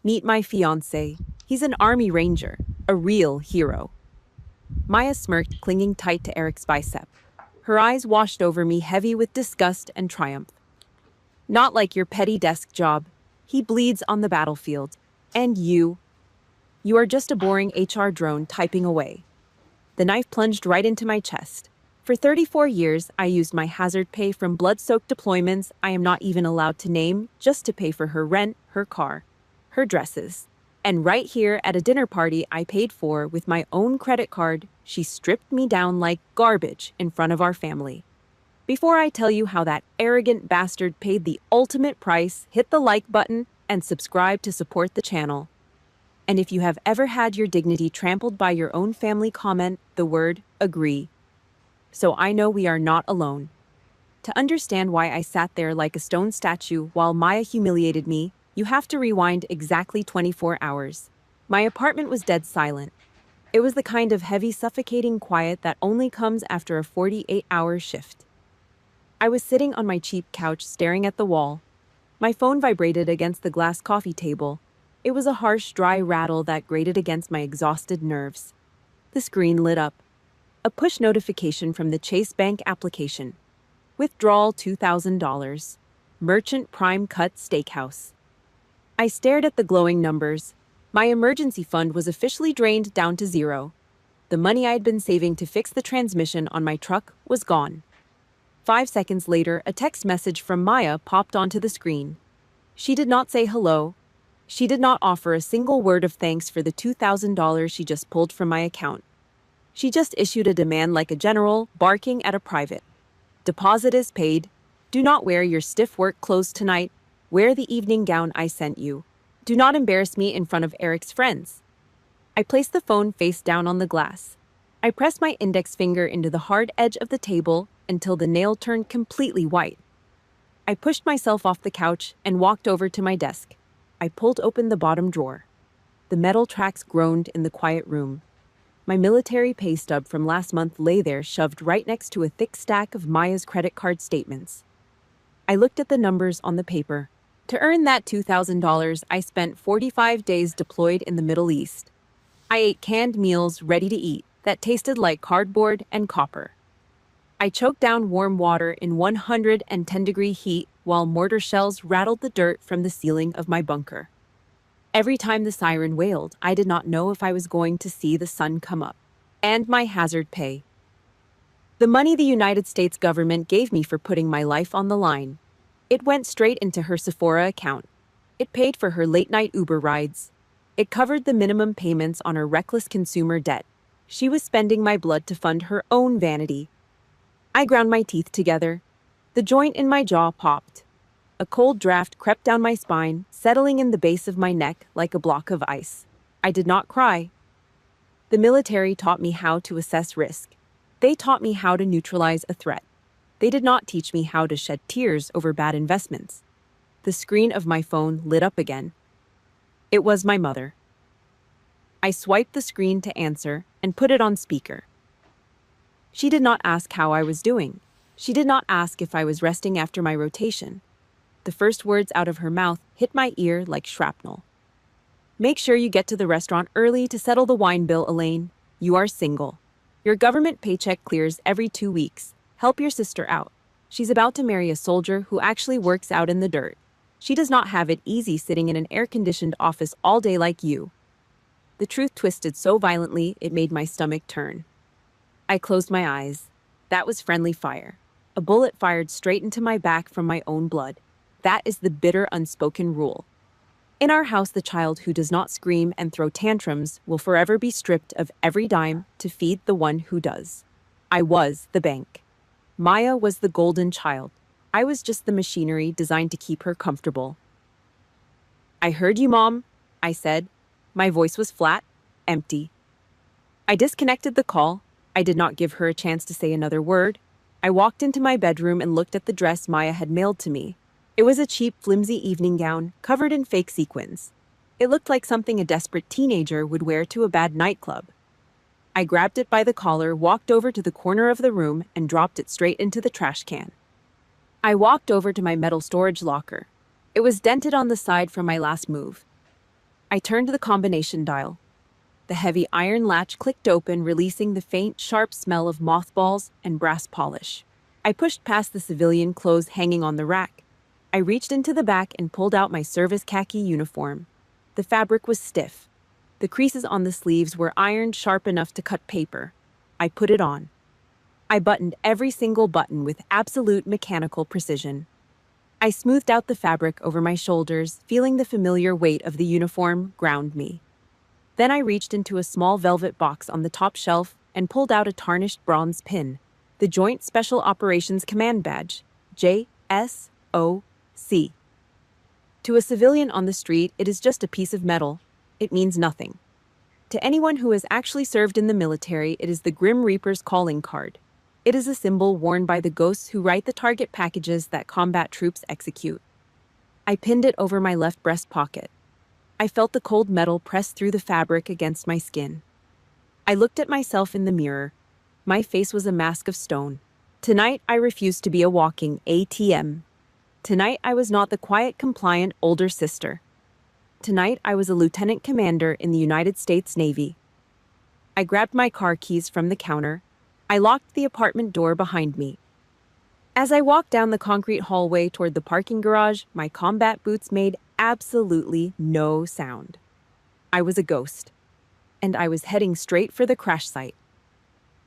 Meet my fiancé. He's an army ranger, a real hero. Maya smirked, clinging tight to Eric's bicep. Her eyes washed over me, heavy with disgust and triumph. Not like your petty desk job. He bleeds on the battlefield. And you are just a boring HR drone typing away. The knife plunged right into my chest. For 34 years, I used my hazard pay from blood-soaked deployments I am not even allowed to name just to pay for her rent, her car, her dresses. And right here at a dinner party I paid for with my own credit card, she stripped me down like garbage in front of our family. Before I tell you how that arrogant bastard paid the ultimate price, hit the like button and subscribe to support the channel. And if you have ever had your dignity trampled by your own family, comment the word agree. So I know we are not alone. To understand why I sat there like a stone statue while Maya humiliated me, you have to rewind exactly 24 hours. My apartment was dead silent. It was the kind of heavy, suffocating quiet that only comes after a 48-hour shift. I was sitting on my cheap couch staring at the wall. My phone vibrated against the glass coffee table. It was a harsh, dry rattle that grated against my exhausted nerves. The screen lit up. A push notification from the Chase Bank application. Withdrawal $2,000. Merchant Prime Cut Steakhouse. I stared at the glowing numbers. My emergency fund was officially drained down to zero. The money I had been saving to fix the transmission on my truck was gone. 5 seconds later, a text message from Maya popped onto the screen. She did not say hello. She did not offer a single word of thanks for the $2,000 she just pulled from my account. She just issued a demand like a general, barking at a private. Deposit is paid. Do not wear your stiff work clothes tonight. Wear the evening gown I sent you. Do not embarrass me in front of Eric's friends. I placed the phone face down on the glass. I pressed my index finger into the hard edge of the table until the nail turned completely white. I pushed myself off the couch and walked over to my desk. I pulled open the bottom drawer. The metal tracks groaned in the quiet room. My military pay stub from last month lay there, shoved right next to a thick stack of Maya's credit card statements. I looked at the numbers on the paper. To earn that $2,000, I spent 45 days deployed in the Middle East. I ate canned meals ready to eat that tasted like cardboard and copper. I choked down warm water in 110-degree heat while mortar shells rattled the dirt from the ceiling of my bunker. Every time the siren wailed, I did not know if I was going to see the sun come up. And my hazard pay. The money the United States government gave me for putting my life on the line. It went straight into her Sephora account. It paid for her late-night Uber rides. It covered the minimum payments on her reckless consumer debt. She was spending my blood to fund her own vanity. I ground my teeth together. The joint in my jaw popped. A cold draft crept down my spine, settling in the base of my neck like a block of ice. I did not cry. The military taught me how to assess risk. They taught me how to neutralize a threat. They did not teach me how to shed tears over bad investments. The screen of my phone lit up again. It was my mother. I swiped the screen to answer and put it on speaker. She did not ask how I was doing. She did not ask if I was resting after my rotation. The first words out of her mouth hit my ear like shrapnel. Make sure you get to the restaurant early to settle the wine bill, Elaine. You are single. Your government paycheck clears every 2 weeks. Help your sister out. She's about to marry a soldier who actually works out in the dirt. She does not have it easy sitting in an air-conditioned office all day like you. The truth twisted so violently it made my stomach turn. I closed my eyes. That was friendly fire. A bullet fired straight into my back from my own blood. That is the bitter, unspoken rule. In our house, the child who does not scream and throw tantrums will forever be stripped of every dime to feed the one who does. I was the bank. Maya was the golden child. I was just the machinery designed to keep her comfortable. I heard you, Mom, I said. My voice was flat, empty. I disconnected the call. I did not give her a chance to say another word. I walked into my bedroom and looked at the dress Maya had mailed to me. It was a cheap, flimsy evening gown covered in fake sequins. It looked like something a desperate teenager would wear to a bad nightclub. I grabbed it by the collar, walked over to the corner of the room, and dropped it straight into the trash can. I walked over to my metal storage locker. It was dented on the side from my last move. I turned the combination dial. The heavy iron latch clicked open, releasing the faint, sharp smell of mothballs and brass polish. I pushed past the civilian clothes hanging on the rack. I reached into the back and pulled out my service khaki uniform. The fabric was stiff. The creases on the sleeves were ironed sharp enough to cut paper. I put it on. I buttoned every single button with absolute mechanical precision. I smoothed out the fabric over my shoulders, feeling the familiar weight of the uniform ground me. Then I reached into a small velvet box on the top shelf and pulled out a tarnished bronze pin, the Joint Special Operations Command Badge, JSOC. To a civilian on the street, it is just a piece of metal. It means nothing. To anyone who has actually served in the military, it is the Grim Reaper's calling card. It is a symbol worn by the ghosts who write the target packages that combat troops execute. I pinned it over my left breast pocket. I felt the cold metal press through the fabric against my skin. I looked at myself in the mirror. My face was a mask of stone. Tonight, I refused to be a walking ATM. Tonight, I was not the quiet, compliant older sister. Tonight, I was a lieutenant commander in the United States Navy. I grabbed my car keys from the counter. I locked the apartment door behind me. As I walked down the concrete hallway toward the parking garage, my combat boots made absolutely no sound. I was a ghost, and I was heading straight for the crash site.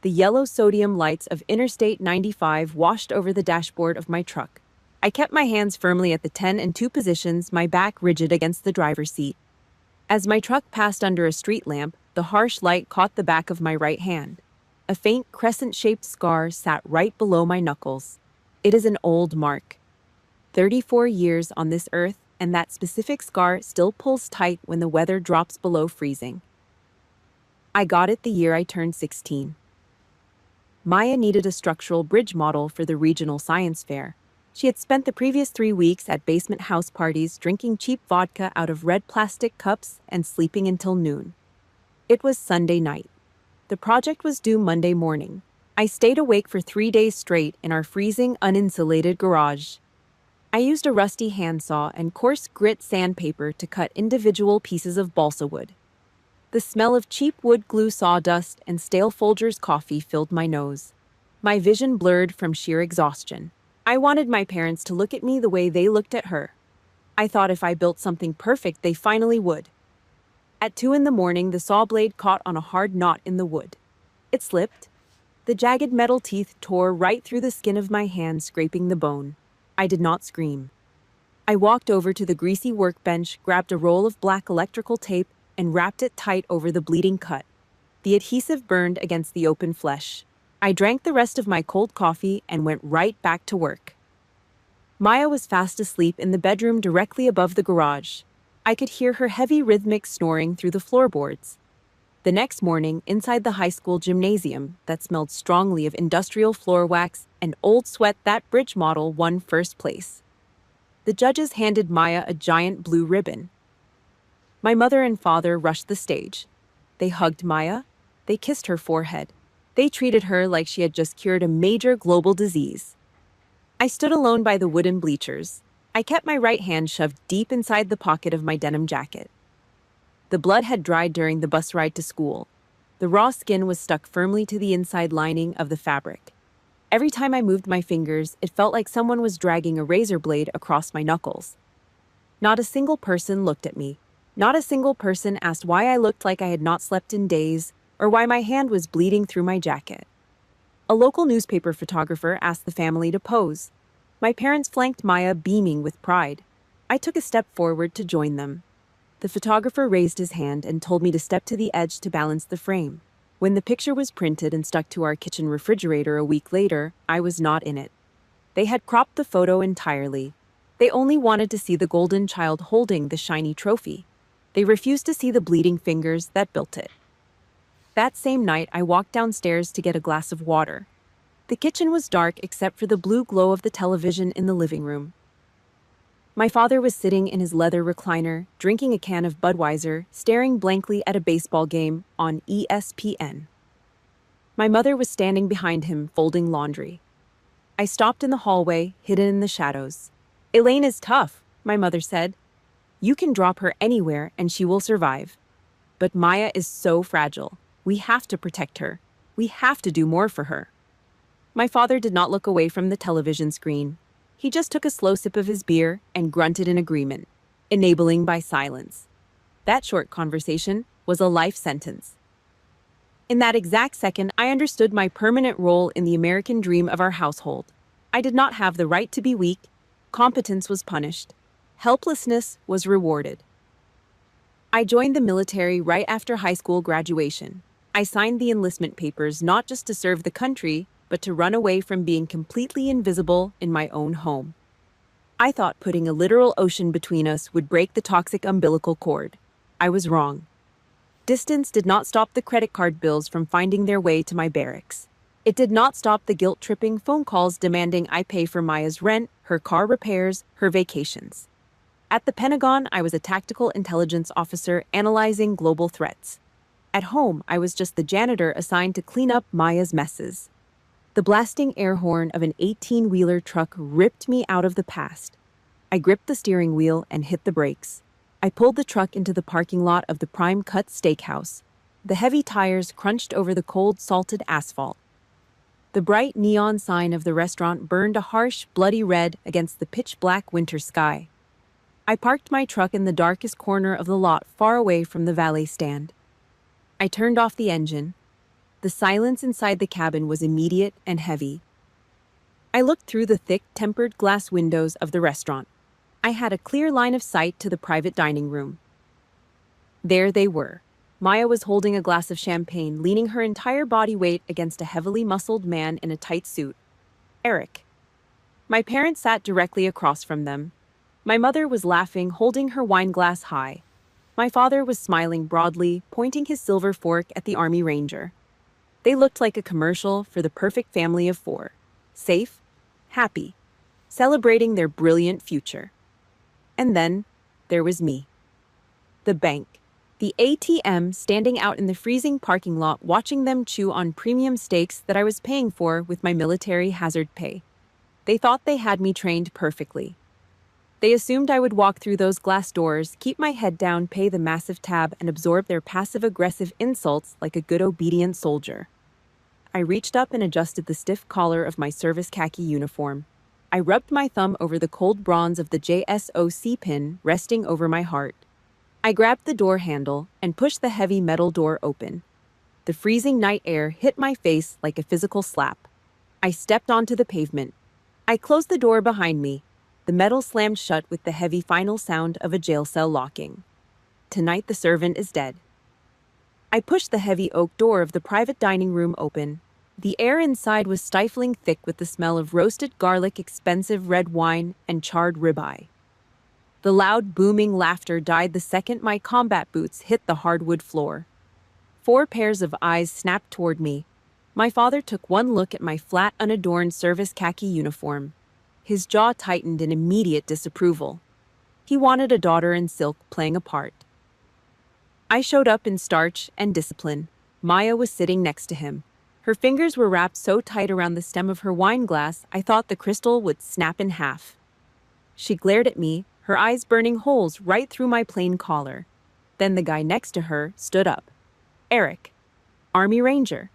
The yellow sodium lights of Interstate 95 washed over the dashboard of my truck. I kept my hands firmly at the 10 and 2 positions, my back rigid against the driver's seat. As my truck passed under a street lamp, the harsh light caught the back of my right hand. A faint crescent-shaped scar sat right below my knuckles. It is an old mark. 34 years on this earth, and that specific scar still pulls tight when the weather drops below freezing. I got it the year I turned 16. Maya needed a structural bridge model for the regional science fair. She had spent the previous 3 weeks at basement house parties drinking cheap vodka out of red plastic cups and sleeping until noon. It was Sunday night. The project was due Monday morning. I stayed awake for 3 days straight in our freezing, uninsulated garage. I used a rusty handsaw and coarse grit sandpaper to cut individual pieces of balsa wood. The smell of cheap wood glue sawdust and stale Folgers coffee filled my nose. My vision blurred from sheer exhaustion. I wanted my parents to look at me the way they looked at her. I thought if I built something perfect, they finally would. At 2 a.m, the saw blade caught on a hard knot in the wood. It slipped. The jagged metal teeth tore right through the skin of my hand, scraping the bone. I did not scream. I walked over to the greasy workbench, grabbed a roll of black electrical tape, and wrapped it tight over the bleeding cut. The adhesive burned against the open flesh. I drank the rest of my cold coffee and went right back to work. Maya was fast asleep in the bedroom directly above the garage. I could hear her heavy rhythmic snoring through the floorboards. The next morning, inside the high school gymnasium that smelled strongly of industrial floor wax and old sweat, that bridge model won first place. The judges handed Maya a giant blue ribbon. My mother and father rushed the stage. They hugged Maya. They kissed her forehead. They treated her like she had just cured a major global disease. I stood alone by the wooden bleachers. I kept my right hand shoved deep inside the pocket of my denim jacket. The blood had dried during the bus ride to school. The raw skin was stuck firmly to the inside lining of the fabric. Every time I moved my fingers, it felt like someone was dragging a razor blade across my knuckles. Not a single person looked at me. Not a single person asked why I looked like I had not slept in days, or why my hand was bleeding through my jacket. A local newspaper photographer asked the family to pose. My parents flanked Maya, beaming with pride. I took a step forward to join them. The photographer raised his hand and told me to step to the edge to balance the frame. When the picture was printed and stuck to our kitchen refrigerator a week later, I was not in it. They had cropped the photo entirely. They only wanted to see the golden child holding the shiny trophy. They refused to see the bleeding fingers that built it. That same night, I walked downstairs to get a glass of water. The kitchen was dark except for the blue glow of the television in the living room. My father was sitting in his leather recliner, drinking a can of Budweiser, staring blankly at a baseball game on ESPN. My mother was standing behind him, folding laundry. I stopped in the hallway, hidden in the shadows. "Elaine is tough," my mother said. You can drop her anywhere and she will survive. But Maya is so fragile. We have to protect her. We have to do more for her." My father did not look away from the television screen. He just took a slow sip of his beer and grunted in agreement, enabling by silence. That short conversation was a life sentence. In that exact second, I understood my permanent role in the American dream of our household. I did not have the right to be weak. Competence was punished. Helplessness was rewarded. I joined the military right after high school graduation. I signed the enlistment papers not just to serve the country, but to run away from being completely invisible in my own home. I thought putting a literal ocean between us would break the toxic umbilical cord. I was wrong. Distance did not stop the credit card bills from finding their way to my barracks. It did not stop the guilt-tripping phone calls demanding I pay for Maya's rent, her car repairs, her vacations. At the Pentagon, I was a tactical intelligence officer analyzing global threats. At home, I was just the janitor assigned to clean up Maya's messes. The blasting air horn of an 18-wheeler truck ripped me out of the past. I gripped the steering wheel and hit the brakes. I pulled the truck into the parking lot of the Prime Cut Steakhouse. The heavy tires crunched over the cold, salted asphalt. The bright neon sign of the restaurant burned a harsh, bloody red against the pitch-black winter sky. I parked my truck in the darkest corner of the lot, far away from the valet stand. I turned off the engine. The silence inside the cabin was immediate and heavy. I looked through the thick, tempered glass windows of the restaurant. I had a clear line of sight to the private dining room. There they were. Maya was holding a glass of champagne, leaning her entire body weight against a heavily muscled man in a tight suit. Eric. My parents sat directly across from them. My mother was laughing, holding her wine glass high. My father was smiling broadly, pointing his silver fork at the Army Ranger. They looked like a commercial for the perfect family of four. Safe, happy, celebrating their brilliant future. And then there was me. The bank. The ATM standing out in the freezing parking lot, watching them chew on premium steaks that I was paying for with my military hazard pay. They thought they had me trained perfectly. They assumed I would walk through those glass doors, keep my head down, pay the massive tab, and absorb their passive-aggressive insults like a good obedient soldier. I reached up and adjusted the stiff collar of my service khaki uniform. I rubbed my thumb over the cold bronze of the JSOC pin resting over my heart. I grabbed the door handle and pushed the heavy metal door open. The freezing night air hit my face like a physical slap. I stepped onto the pavement. I closed the door behind me. The metal slammed shut with the heavy final sound of a jail cell locking. Tonight the servant is dead. I pushed the heavy oak door of the private dining room open. The air inside was stifling thick with the smell of roasted garlic, expensive red wine, and charred ribeye. The loud, booming laughter died the second my combat boots hit the hardwood floor. 4 pairs of eyes snapped toward me. My father took one look at my flat, unadorned service khaki uniform. His jaw tightened in immediate disapproval. He wanted a daughter in silk playing a part. I showed up in starch and discipline. Maya was sitting next to him. Her fingers were wrapped so tight around the stem of her wine glass, I thought the crystal would snap in half. She glared at me, her eyes burning holes right through my plain collar. Then the guy next to her stood up. Eric, Army Ranger.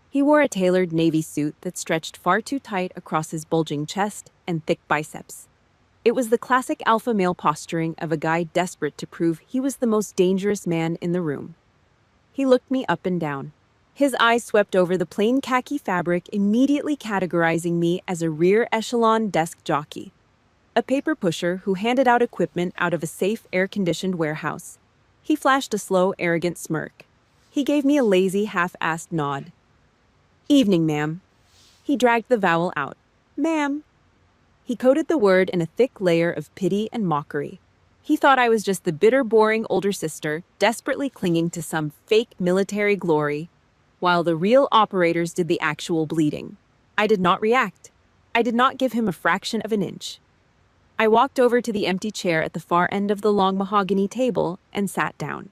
He wore a tailored navy suit that stretched far too tight across his bulging chest and thick biceps. It was the classic alpha male posturing of a guy desperate to prove he was the most dangerous man in the room. He looked me up and down. His eyes swept over the plain khaki fabric, immediately categorizing me as a rear echelon desk jockey, a paper pusher who handed out equipment out of a safe, air-conditioned warehouse. He flashed a slow, arrogant smirk. He gave me a lazy, half-assed nod. Evening, ma'am. He dragged the vowel out. Ma'am. He coated the word in a thick layer of pity and mockery. He thought I was just the bitter, boring older sister, desperately clinging to some fake military glory, while the real operators did the actual bleeding. I did not react. I did not give him a fraction of an inch. I walked over to the empty chair at the far end of the long mahogany table and sat down.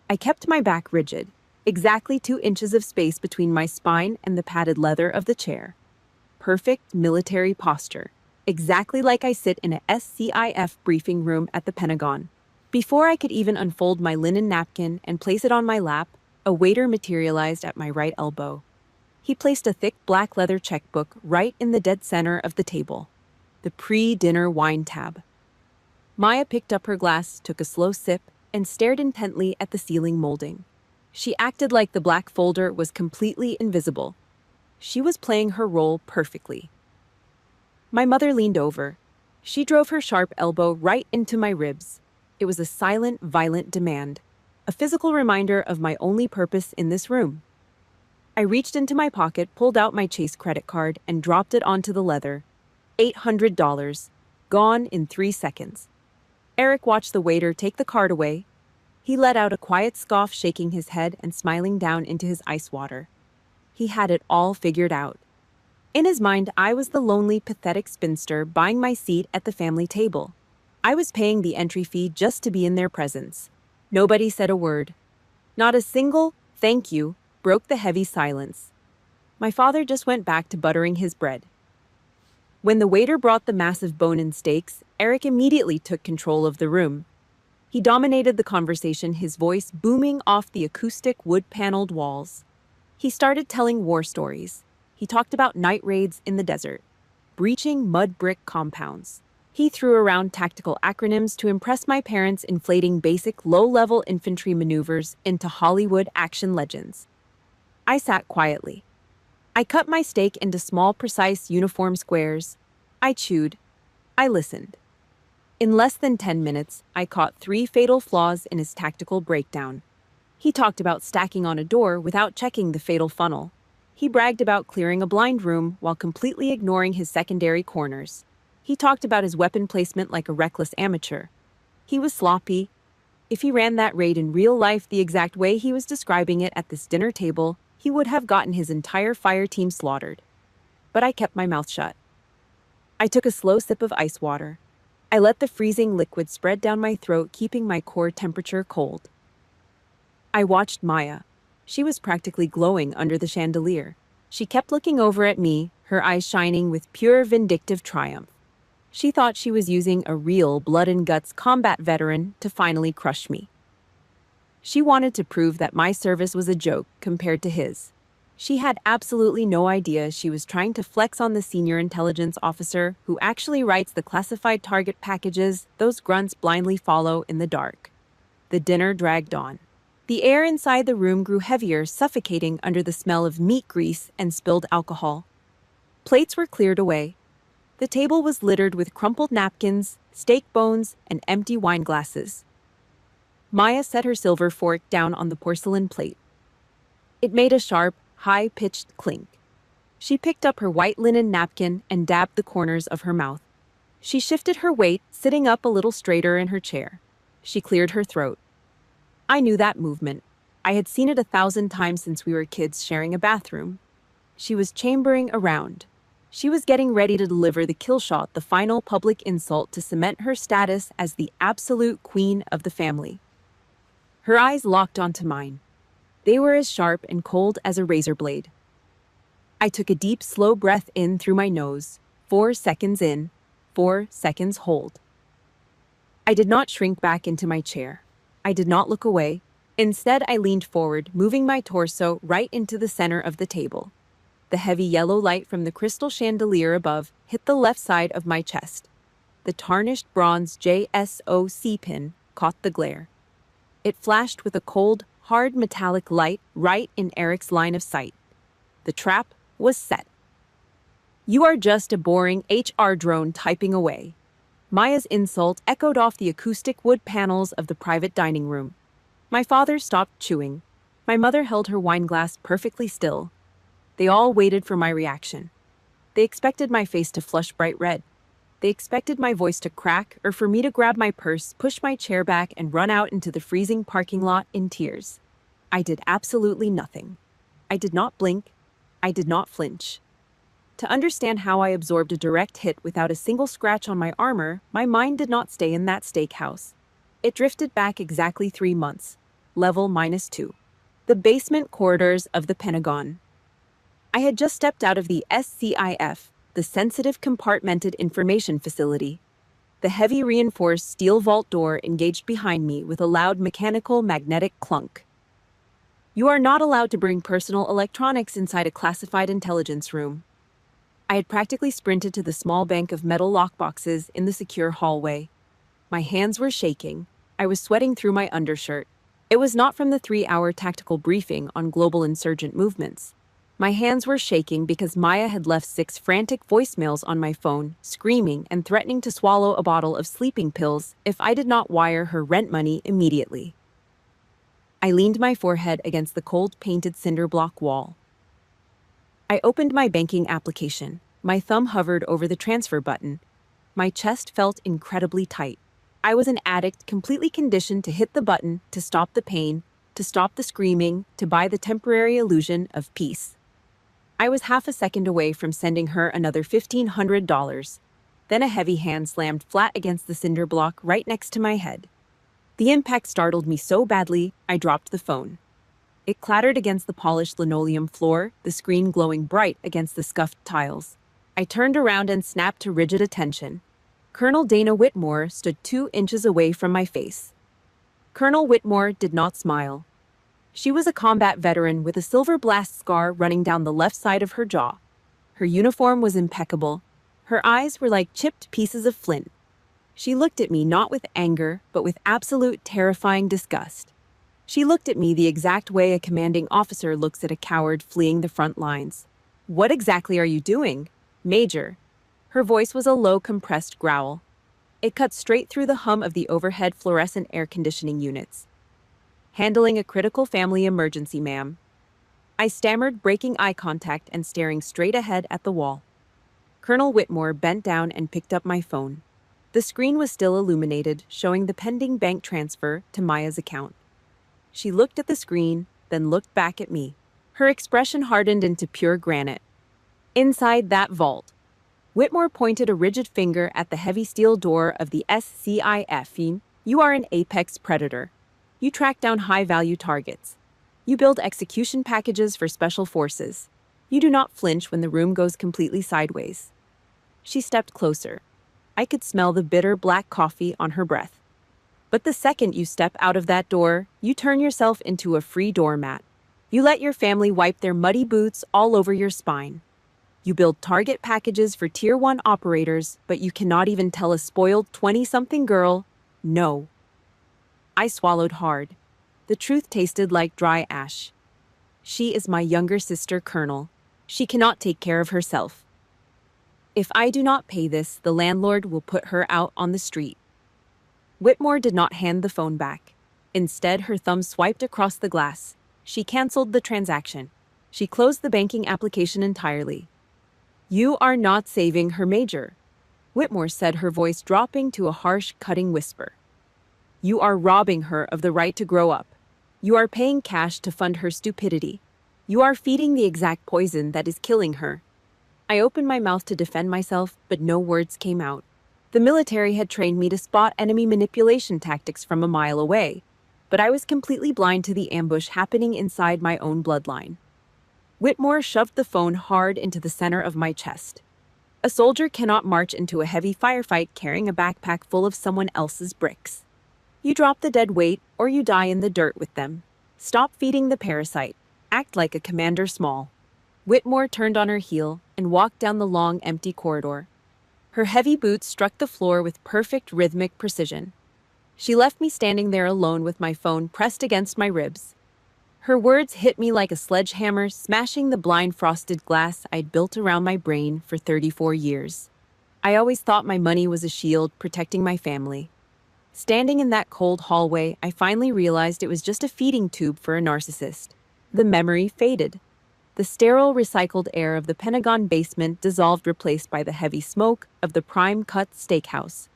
I kept my back rigid, exactly 2 inches of space between my spine and the padded leather of the chair. Perfect military posture. exactly like I sit in a SCIF briefing room at the Pentagon. Before I could even unfold my linen napkin and place it on my lap, a waiter materialized at my right elbow. He placed a thick black leather checkbook right in the dead center of the table, the pre-dinner wine tab. Maya picked up her glass, took a slow sip, and stared intently at the ceiling molding. She acted like the black folder was completely invisible. She was playing her role perfectly. My mother leaned over. She drove her sharp elbow right into my ribs. It was a silent, violent demand, a physical reminder of my only purpose in this room. I reached into my pocket, pulled out my Chase credit card, and dropped it onto the leather. $800. Gone in 3 seconds. Eric watched the waiter take the card away. He let out a quiet scoff, shaking his head and smiling down into his ice water. He had it all figured out. In his mind, I was the lonely, pathetic spinster buying my seat at the family table. I was paying the entry fee just to be in their presence. Nobody said a word. Not a single "thank you" broke the heavy silence. My father just went back to buttering his bread. When the waiter brought the massive bone-in steaks, Eric immediately took control of the room. He dominated the conversation, his voice booming off the acoustic wood-paneled walls. He started telling war stories. He talked about night raids in the desert, breaching mud brick compounds. He threw around tactical acronyms to impress my parents, inflating basic low-level infantry maneuvers into Hollywood action legends. I sat quietly. I cut my steak into small, precise, uniform squares. I chewed. I listened. In less than 10 minutes, I caught 3 fatal flaws in his tactical breakdown. He talked about stacking on a door without checking the fatal funnel. He bragged about clearing a blind room while completely ignoring his secondary corners. He talked about his weapon placement like a reckless amateur. He was sloppy. If he ran that raid in real life the exact way he was describing it at this dinner table, he would have gotten his entire fire team slaughtered. But I kept my mouth shut. I took a slow sip of ice water. I let the freezing liquid spread down my throat, keeping my core temperature cold. I watched Maya. She was practically glowing under the chandelier. She kept looking over at me, her eyes shining with pure vindictive triumph. She thought she was using a real blood-and-guts combat veteran to finally crush me. She wanted to prove that my service was a joke compared to his. She had absolutely no idea she was trying to flex on the senior intelligence officer who actually writes the classified target packages those grunts blindly follow in the dark. The dinner dragged on. The air inside the room grew heavier, suffocating under the smell of meat grease and spilled alcohol. Plates were cleared away. The table was littered with crumpled napkins, steak bones, and empty wine glasses. Maya set her silver fork down on the porcelain plate. It made a sharp, high-pitched clink. She picked up her white linen napkin and dabbed the corners of her mouth. She shifted her weight, sitting up a little straighter in her chair. She cleared her throat. I knew that movement. I had seen it 1,000 times since we were kids sharing a bathroom. She was chambering around. She was getting ready to deliver the kill shot, the final public insult to cement her status as the absolute queen of the family. Her eyes locked onto mine. They were as sharp and cold as a razor blade. I took a deep, slow breath in through my nose. 4 seconds in, 4 seconds hold. I did not shrink back into my chair. I did not look away. Instead, I leaned forward, moving my torso right into the center of the table. The heavy yellow light from the crystal chandelier above hit the left side of my chest. The tarnished bronze JSOC pin caught the glare. It flashed with a cold, hard metallic light right in Eric's line of sight. The trap was set. You are just a boring HR drone typing away. Maya's insult echoed off the acoustic wood panels of the private dining room. My father stopped chewing. My mother held her wine glass perfectly still. They all waited for my reaction. They expected my face to flush bright red. They expected my voice to crack or for me to grab my purse, push my chair back, and run out into the freezing parking lot in tears. I did absolutely nothing. I did not blink. I did not flinch. To understand how I absorbed a direct hit without a single scratch on my armor, my mind did not stay in that steakhouse. It drifted back exactly 3 months. Level -2. The basement corridors of the Pentagon. I had just stepped out of the SCIF, the sensitive compartmented information facility. The heavy reinforced steel vault door engaged behind me with a loud mechanical magnetic clunk. You are not allowed to bring personal electronics inside a classified intelligence room. I had practically sprinted to the small bank of metal lockboxes in the secure hallway. My hands were shaking. I was sweating through my undershirt. It was not from the 3-hour tactical briefing on global insurgent movements. My hands were shaking because Maya had left 6 frantic voicemails on my phone, screaming and threatening to swallow a bottle of sleeping pills if I did not wire her rent money immediately. I leaned my forehead against the cold painted cinder block wall. I opened my banking application. My thumb hovered over the transfer button. My chest felt incredibly tight. I was an addict completely conditioned to hit the button, to stop the pain, to stop the screaming, to buy the temporary illusion of peace. I was half a second away from sending her another $1,500. Then a heavy hand slammed flat against the cinder block right next to my head. The impact startled me so badly, I dropped the phone. It clattered against the polished linoleum floor, the screen glowing bright against the scuffed tiles. I turned around and snapped to rigid attention. Colonel Dana Whitmore stood 2 inches away from my face. Colonel Whitmore did not smile. She was a combat veteran with a silver blast scar running down the left side of her jaw. Her uniform was impeccable. Her eyes were like chipped pieces of flint. She looked at me not with anger, but with absolute terrifying disgust. She looked at me the exact way a commanding officer looks at a coward fleeing the front lines. "What exactly are you doing, Major?" Her voice was a low, compressed growl. It cut straight through the hum of the overhead fluorescent air conditioning units. "Handling a critical family emergency, ma'am." I stammered, breaking eye contact and staring straight ahead at the wall. Colonel Whitmore bent down and picked up my phone. The screen was still illuminated, showing the pending bank transfer to Maya's account. She looked at the screen, then looked back at me. Her expression hardened into pure granite. Inside that vault, Whitmore pointed a rigid finger at the heavy steel door of the SCIF. "You are an apex predator. You track down high-value targets. You build execution packages for special forces. You do not flinch when the room goes completely sideways." She stepped closer. I could smell the bitter black coffee on her breath. "But the second you step out of that door, you turn yourself into a free doormat. You let your family wipe their muddy boots all over your spine. You build target packages for Tier 1 operators, but you cannot even tell a spoiled 20-something girl, no." I swallowed hard. The truth tasted like dry ash. She is my younger sister, Colonel. She cannot take care of herself. If I do not pay this, the landlord will put her out on the street. Whitmore did not hand the phone back. Instead, her thumb swiped across the glass. She canceled the transaction. She closed the banking application entirely. "You are not saving her, Major," Whitmore said, her voice dropping to a harsh, cutting whisper. "You are robbing her of the right to grow up. You are paying cash to fund her stupidity. You are feeding the exact poison that is killing her." I opened my mouth to defend myself, but no words came out. The military had trained me to spot enemy manipulation tactics from a mile away, but I was completely blind to the ambush happening inside my own bloodline. Whitmore shoved the phone hard into the center of my chest. A soldier cannot march into a heavy firefight carrying a backpack full of someone else's bricks. You drop the dead weight, or you die in the dirt with them. Stop feeding the parasite. Act like a Commander Small. Whitmore turned on her heel and walked down the long, empty corridor. Her heavy boots struck the floor with perfect rhythmic precision. She left me standing there alone with my phone pressed against my ribs. Her words hit me like a sledgehammer, smashing the blind frosted glass I'd built around my brain for 34 years. I always thought my money was a shield protecting my family. Standing in that cold hallway, I finally realized it was just a feeding tube for a narcissist. The memory faded. The sterile, recycled air of the Pentagon basement dissolved, replaced by the heavy smoke of the prime-cut steakhouse.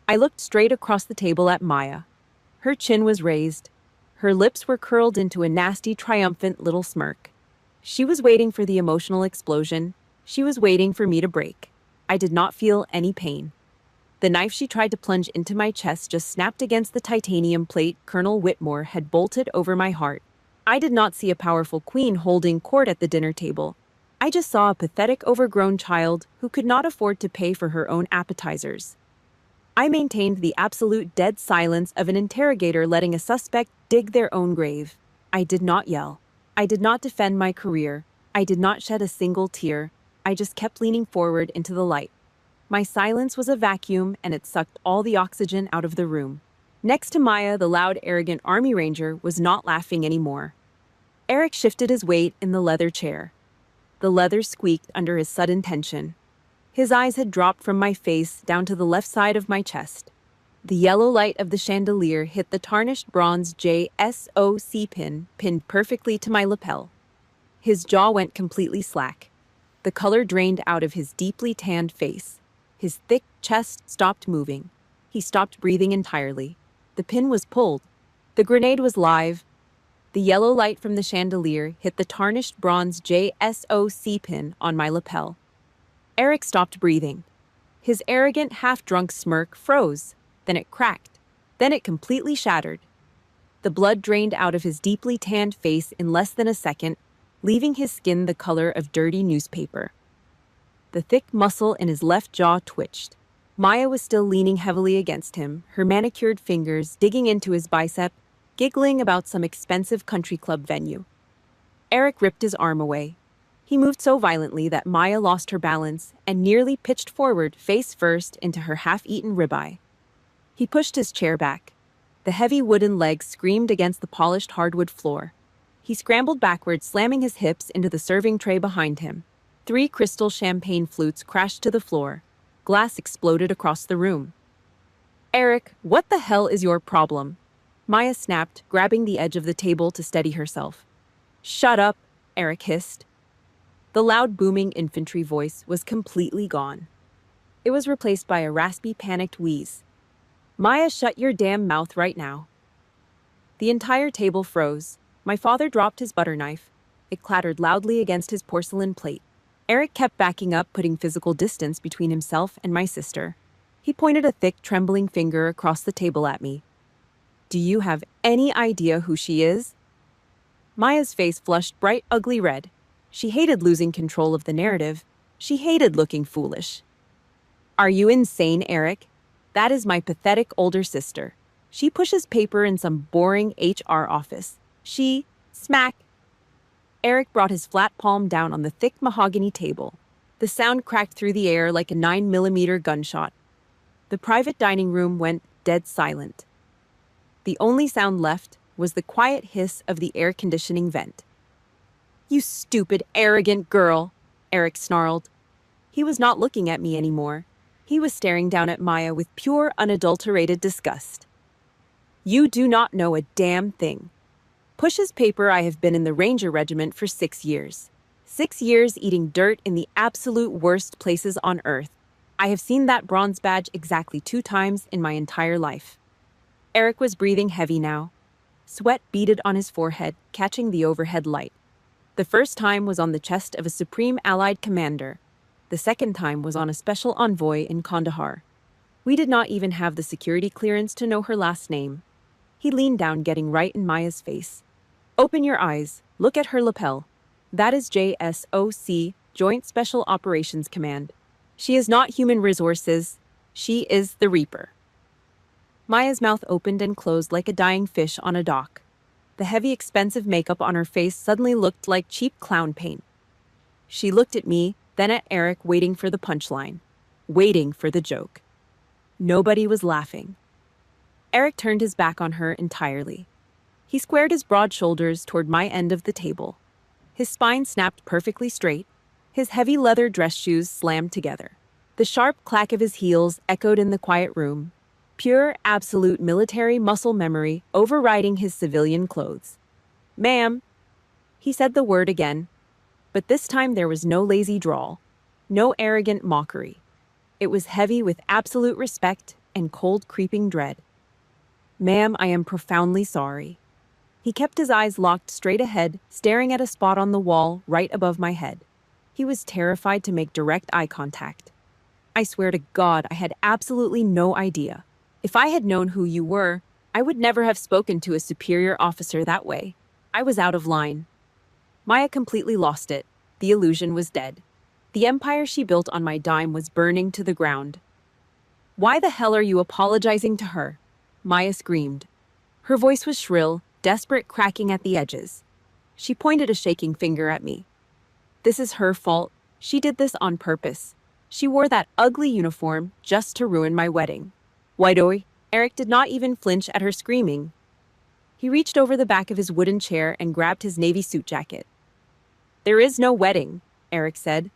I looked straight across the table at Maya. Her chin was raised. Her lips were curled into a nasty, triumphant little smirk. She was waiting for the emotional explosion. She was waiting for me to break. I did not feel any pain. The knife she tried to plunge into my chest just snapped against the titanium plate Colonel Whitmore had bolted over my heart. I did not see a powerful queen holding court at the dinner table. I just saw a pathetic, overgrown child who could not afford to pay for her own appetizers. I maintained the absolute dead silence of an interrogator letting a suspect dig their own grave. I did not yell. I did not defend my career. I did not shed a single tear. I just kept leaning forward into the light. My silence was a vacuum, and it sucked all the oxygen out of the room. Next to Maya, the loud, arrogant army ranger was not laughing anymore. Eric shifted his weight in the leather chair. The leather squeaked under his sudden tension. His eyes had dropped from my face down to the left side of my chest. The yellow light of the chandelier hit the tarnished bronze JSOC pin pinned perfectly to my lapel. His jaw went completely slack. The color drained out of his deeply tanned face. His thick chest stopped moving. He stopped breathing entirely. The pin was pulled. The grenade was live. The yellow light from the chandelier hit the tarnished bronze JSOC pin on my lapel. Eric stopped breathing. His arrogant, half-drunk smirk froze. Then it cracked. Then it completely shattered. The blood drained out of his deeply tanned face in less than a second, leaving his skin the color of dirty newspaper. The thick muscle in his left jaw twitched. Maya was still leaning heavily against him, her manicured fingers digging into his bicep, giggling about some expensive country club venue. Eric ripped his arm away. He moved so violently that Maya lost her balance and nearly pitched forward face first into her half-eaten ribeye. He pushed his chair back. The heavy wooden legs screamed against the polished hardwood floor. He scrambled backward, slamming his hips into the serving tray behind him. 3 crystal champagne flutes crashed to the floor. Glass exploded across the room. "Eric, what the hell is your problem?" Maya snapped, grabbing the edge of the table to steady herself. "Shut up," Eric hissed. The loud, booming infantry voice was completely gone. It was replaced by a raspy, panicked wheeze. "Maya, shut your damn mouth right now." The entire table froze. My father dropped his butter knife. It clattered loudly against his porcelain plate. Eric kept backing up, putting physical distance between himself and my sister. He pointed a thick, trembling finger across the table at me. "Do you have any idea who she is?" Maya's face flushed bright, ugly red. She hated losing control of the narrative. She hated looking foolish. "Are you insane, Eric? That is my pathetic older sister. She pushes paper in some boring HR office. Smack." Eric brought his flat palm down on the thick mahogany table. The sound cracked through the air like a 9mm gunshot. The private dining room went dead silent. The only sound left was the quiet hiss of the air conditioning vent. "You stupid, arrogant girl," Eric snarled. He was not looking at me anymore. He was staring down at Maya with pure, unadulterated disgust. "You do not know a damn thing. Pushes paper, I have been in the Ranger Regiment for 6 years. 6 years eating dirt in the absolute worst places on earth. I have seen that bronze badge exactly 2 times in my entire life." Eric was breathing heavy now. Sweat beaded on his forehead, catching the overhead light. The first time was on the chest of a Supreme Allied commander. The second time was on a special envoy in Kandahar. We did not even have the security clearance to know her last name. He leaned down, getting right in Maya's face. "Open your eyes. Look at her lapel. That is JSOC, Joint Special Operations Command. She is not human resources. She is the Reaper." Maya's mouth opened and closed like a dying fish on a dock. The heavy, expensive makeup on her face suddenly looked like cheap clown paint. She looked at me, then at Eric, waiting for the punchline, waiting for the joke. Nobody was laughing. Eric turned his back on her entirely. He squared his broad shoulders toward my end of the table. His spine snapped perfectly straight. His heavy leather dress shoes slammed together. The sharp clack of his heels echoed in the quiet room. Pure, absolute military muscle memory overriding his civilian clothes. "Ma'am." He said the word again, but this time there was no lazy drawl, no arrogant mockery. It was heavy with absolute respect and cold, creeping dread. "Ma'am, I am profoundly sorry." He kept his eyes locked straight ahead, staring at a spot on the wall right above my head. He was terrified to make direct eye contact. "I swear to God, I had absolutely no idea. If I had known who you were, I would never have spoken to a superior officer that way. I was out of line." Maya completely lost it. The illusion was dead. The empire she built on my dime was burning to the ground. Why the hell are you apologizing to her? Maya screamed. Her voice was shrill, desperate, cracking at the edges. She pointed a shaking finger at me. This is her fault. She did this on purpose. She wore that ugly uniform just to ruin my wedding. Why do? Eric did not even flinch at her screaming. He reached over the back of his wooden chair and grabbed his navy suit jacket. There is no wedding, Eric said.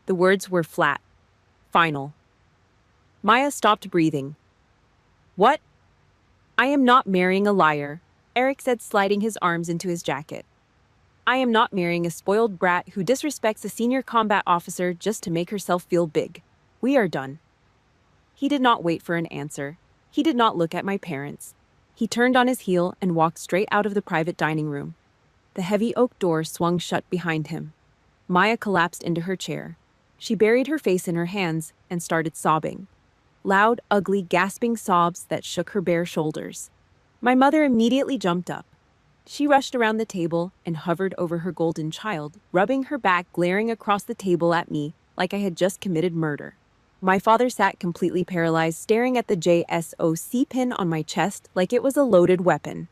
The words were flat. Final. Maya stopped breathing. What? I am not marrying a liar, Eric said, sliding his arms into his jacket. I am not marrying a spoiled brat who disrespects a senior combat officer just to make herself feel big. We are done. He did not wait for an answer. He did not look at my parents. He turned on his heel and walked straight out of the private dining room. The heavy oak door swung shut behind him. Maya collapsed into her chair. She buried her face in her hands and started sobbing. Loud, ugly, gasping sobs that shook her bare shoulders. My mother immediately jumped up. She rushed around the table and hovered over her golden child, rubbing her back, glaring across the table at me like I had just committed murder. My father sat completely paralyzed, staring at the JSOC pin on my chest like it was a loaded weapon.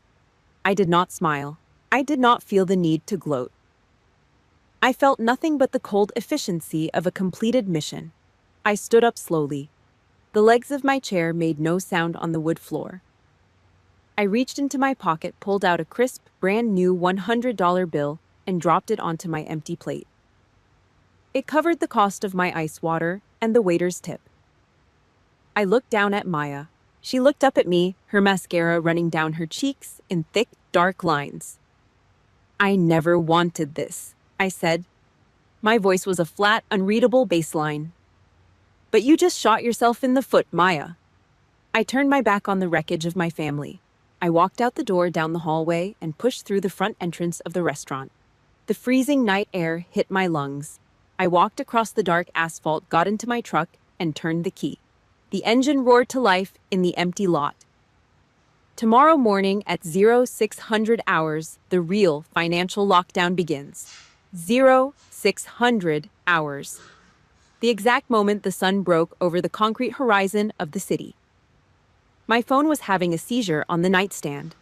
I did not smile. I did not feel the need to gloat. I felt nothing but the cold efficiency of a completed mission. I stood up slowly. The legs of my chair made no sound on the wood floor. I reached into my pocket, pulled out a crisp, brand new $100 bill, and dropped it onto my empty plate. It covered the cost of my ice water and the waiter's tip. I looked down at Maya. She looked up at me, her mascara running down her cheeks in thick, dark lines. I never wanted this, I said. My voice was a flat, unreadable baseline. But you just shot yourself in the foot, Maya. I turned my back on the wreckage of my family. I walked out the door, down the hallway, and pushed through the front entrance of the restaurant. The freezing night air hit my lungs. I walked across the dark asphalt, got into my truck, and turned the key. The engine roared to life in the empty lot. Tomorrow morning at 0600 hours, the real financial lockdown begins. 0600 hours. The exact moment the sun broke over the concrete horizon of the city. My phone was having a seizure on the nightstand.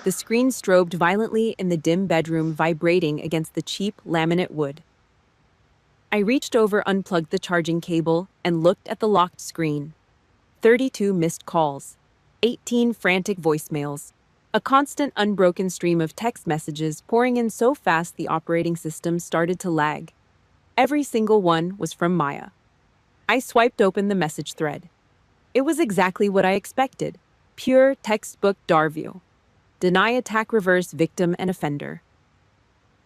The screen strobed violently in the dim bedroom, vibrating against the cheap laminate wood. I reached over, unplugged the charging cable, and looked at the locked screen. 32 missed calls, 18 frantic voicemails, a constant unbroken stream of text messages pouring in so fast the operating system started to lag. Every single one was from Maya. I swiped open the message thread. It was exactly what I expected. Pure textbook Darview. Deny, attack, reverse, victim, and offender.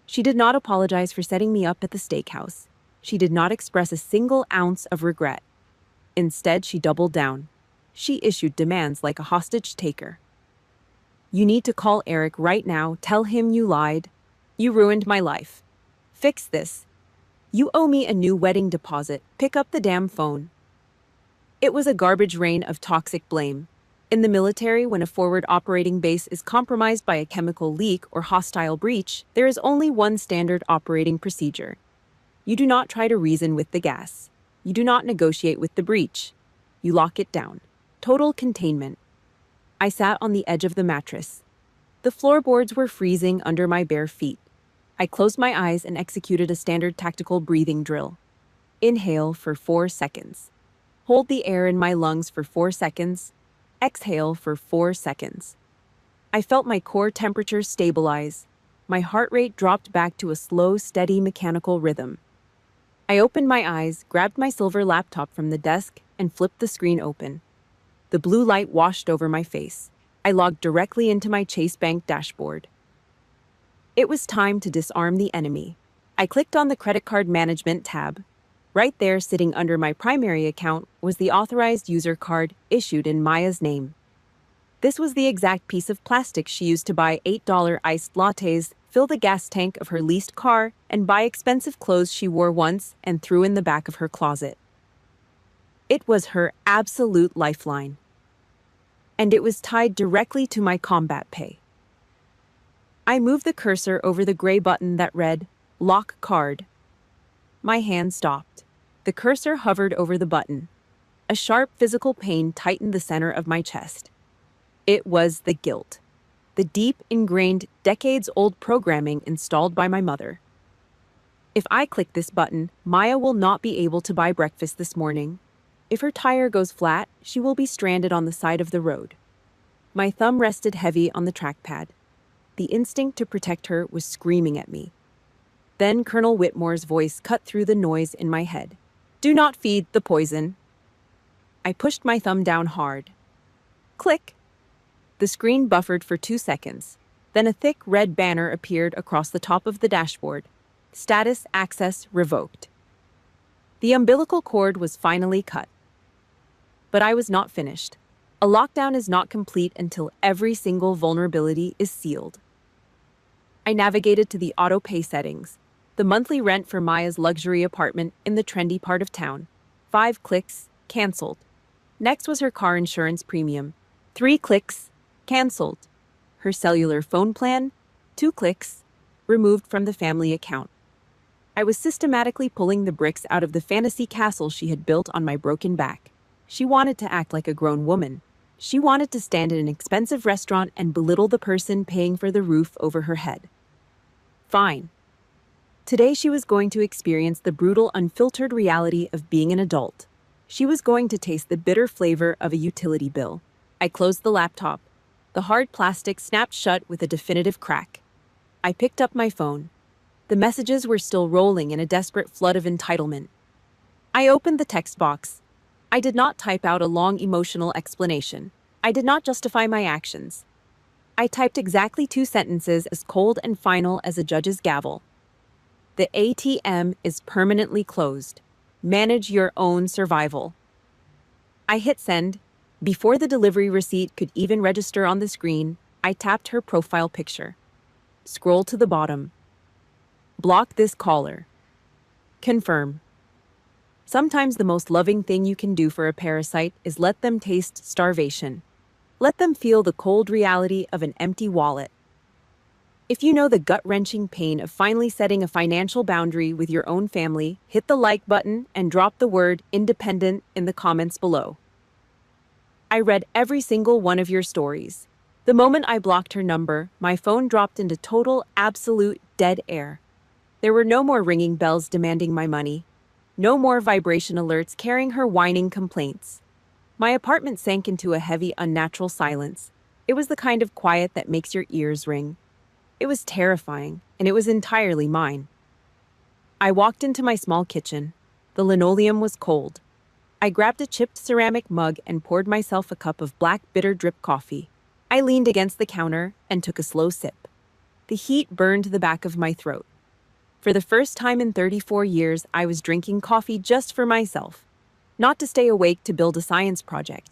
She did not apologize for setting me up at the steakhouse. She did not express a single ounce of regret. Instead, she doubled down. She issued demands like a hostage taker. You need to call Eric right now. Tell him you lied. You ruined my life. Fix this. You owe me a new wedding deposit. Pick up the damn phone. It was a garbage rain of toxic blame. In the military, when a forward operating base is compromised by a chemical leak or hostile breach, there is only one standard operating procedure. You do not try to reason with the gas. You do not negotiate with the breach. You lock it down. Total containment. I sat on the edge of the mattress. The floorboards were freezing under my bare feet. I closed my eyes and executed a standard tactical breathing drill. Inhale for 4 seconds. Hold the air in my lungs for 4 seconds. Exhale for 4 seconds. I felt my core temperature stabilize. My heart rate dropped back to a slow, steady mechanical rhythm. I opened my eyes, grabbed my silver laptop from the desk, and flipped the screen open. The blue light washed over my face. I logged directly into my Chase Bank dashboard. It was time to disarm the enemy. I clicked on the credit card management tab. Right there, sitting under my primary account, was the authorized user card issued in Maya's name. This was the exact piece of plastic she used to buy $8 iced lattes, fill the gas tank of her leased car, and buy expensive clothes she wore once and threw in the back of her closet. It was her absolute lifeline. And it was tied directly to my combat pay. I moved the cursor over the gray button that read, Lock Card. My hand stopped. The cursor hovered over the button. A sharp physical pain tightened the center of my chest. It was the guilt. The deep, ingrained, decades-old programming installed by my mother. If I click this button, Maya will not be able to buy breakfast this morning. If her tire goes flat, she will be stranded on the side of the road. My thumb rested heavy on the trackpad. The instinct to protect her was screaming at me. Then Colonel Whitmore's voice cut through the noise in my head. "Do not feed the poison." I pushed my thumb down hard. Click. The screen buffered for 2 seconds. Then a thick red banner appeared across the top of the dashboard. Status access revoked. The umbilical cord was finally cut. But I was not finished. A lockdown is not complete until every single vulnerability is sealed. I navigated to the auto pay settings. The monthly rent for Maya's luxury apartment in the trendy part of town. 5 clicks, canceled. Next was her car insurance premium. 3 clicks, canceled. Her cellular phone plan, 2 clicks, removed from the family account. I was systematically pulling the bricks out of the fantasy castle she had built on my broken back. She wanted to act like a grown woman. She wanted to stand in an expensive restaurant and belittle the person paying for the roof over her head. Fine. Today she was going to experience the brutal, unfiltered reality of being an adult. She was going to taste the bitter flavor of a utility bill. I closed the laptop. The hard plastic snapped shut with a definitive crack. I picked up my phone. The messages were still rolling in a desperate flood of entitlement. I opened the text box. I did not type out a long emotional explanation. I did not justify my actions. I typed exactly 2 sentences as cold and final as a judge's gavel. The ATM is permanently closed. Manage your own survival. I hit send. Before the delivery receipt could even register on the screen, I tapped her profile picture. Scroll to the bottom. Block this caller. Confirm. Sometimes the most loving thing you can do for a parasite is let them taste starvation. Let them feel the cold reality of an empty wallet. If you know the gut-wrenching pain of finally setting a financial boundary with your own family, hit the like button and drop the word independent in the comments below. I read every single one of your stories. The moment I blocked her number, my phone dropped into total, absolute dead air. There were no more ringing bells demanding my money. No more vibration alerts carrying her whining complaints. My apartment sank into a heavy, unnatural silence. It was the kind of quiet that makes your ears ring. It was terrifying, and it was entirely mine. I walked into my small kitchen. The linoleum was cold. I grabbed a chipped ceramic mug and poured myself a cup of black bitter drip coffee. I leaned against the counter and took a slow sip. The heat burned the back of my throat. For the first time in 34 years, I was drinking coffee just for myself. Not to stay awake to build a science project.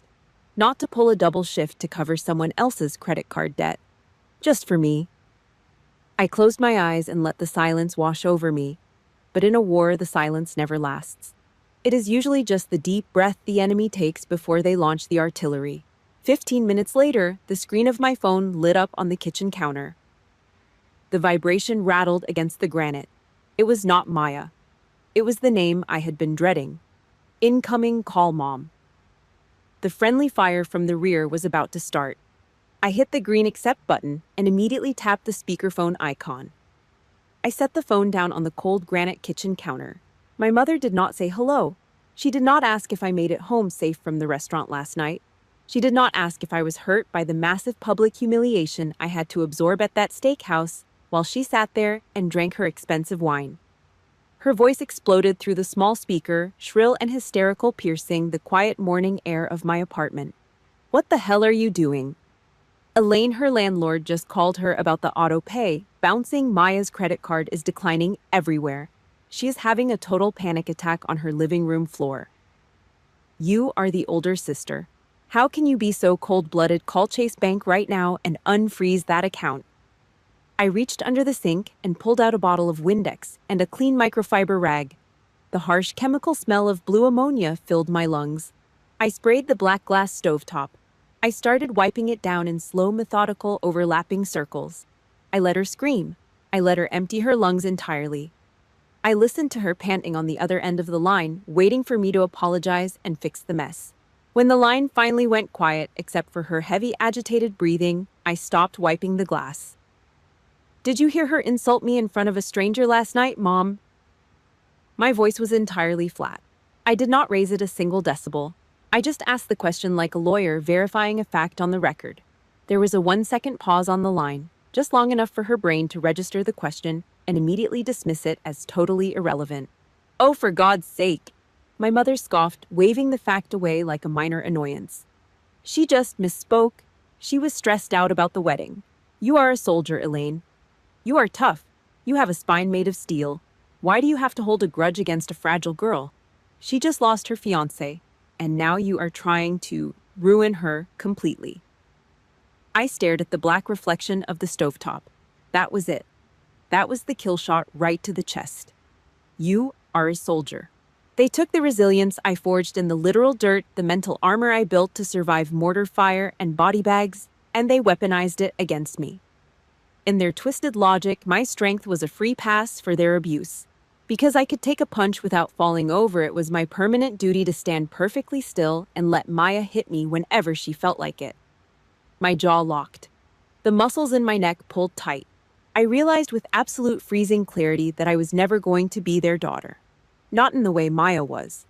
Not to pull a double shift to cover someone else's credit card debt. Just for me. I closed my eyes and let the silence wash over me. But in a war, the silence never lasts. It is usually just the deep breath the enemy takes before they launch the artillery. 15 minutes later, the screen of my phone lit up on the kitchen counter. The vibration rattled against the granite. It was not Maya. It was the name I had been dreading. Incoming call, Mom. The friendly fire from the rear was about to start. I hit the green accept button and immediately tapped the speakerphone icon. I set the phone down on the cold granite kitchen counter. My mother did not say hello. She did not ask if I made it home safe from the restaurant last night. She did not ask if I was hurt by the massive public humiliation I had to absorb at that steakhouse while she sat there and drank her expensive wine. Her voice exploded through the small speaker, shrill and hysterical, piercing the quiet morning air of my apartment. "What the hell are you doing?" Elaine, her landlord, just called her about the auto pay. Bouncing Maya's credit card is declining everywhere. She is having a total panic attack on her living room floor. You are the older sister. How can you be so cold-blooded? Call Chase Bank right now and unfreeze that account. I reached under the sink and pulled out a bottle of Windex and a clean microfiber rag. The harsh chemical smell of blue ammonia filled my lungs. I sprayed the black glass stovetop. I started wiping it down in slow, methodical, overlapping circles. I let her scream. I let her empty her lungs entirely. I listened to her panting on the other end of the line, waiting for me to apologize and fix the mess. When the line finally went quiet, except for her heavy, agitated breathing, I stopped wiping the glass. "Did you hear her insult me in front of a stranger last night, Mom?" My voice was entirely flat. I did not raise it a single decibel. I just asked the question like a lawyer verifying a fact on the record. There was a 1-second pause on the line, just long enough for her brain to register the question and immediately dismiss it as totally irrelevant. "Oh, for God's sake!" My mother scoffed, waving the fact away like a minor annoyance. "She just misspoke. She was stressed out about the wedding. You are a soldier, Elaine. You are tough. You have a spine made of steel. Why do you have to hold a grudge against a fragile girl? She just lost her fiancé, and now you are trying to ruin her completely." I stared at the black reflection of the stovetop. That was it. That was the kill shot right to the chest. You are a soldier. They took the resilience I forged in the literal dirt, the mental armor I built to survive mortar fire and body bags, and they weaponized it against me. In their twisted logic, my strength was a free pass for their abuse. Because I could take a punch without falling over, it was my permanent duty to stand perfectly still and let Maya hit me whenever she felt like it. My jaw locked. The muscles in my neck pulled tight. I realized with absolute freezing clarity that I was never going to be their daughter. Not in the way Maya was.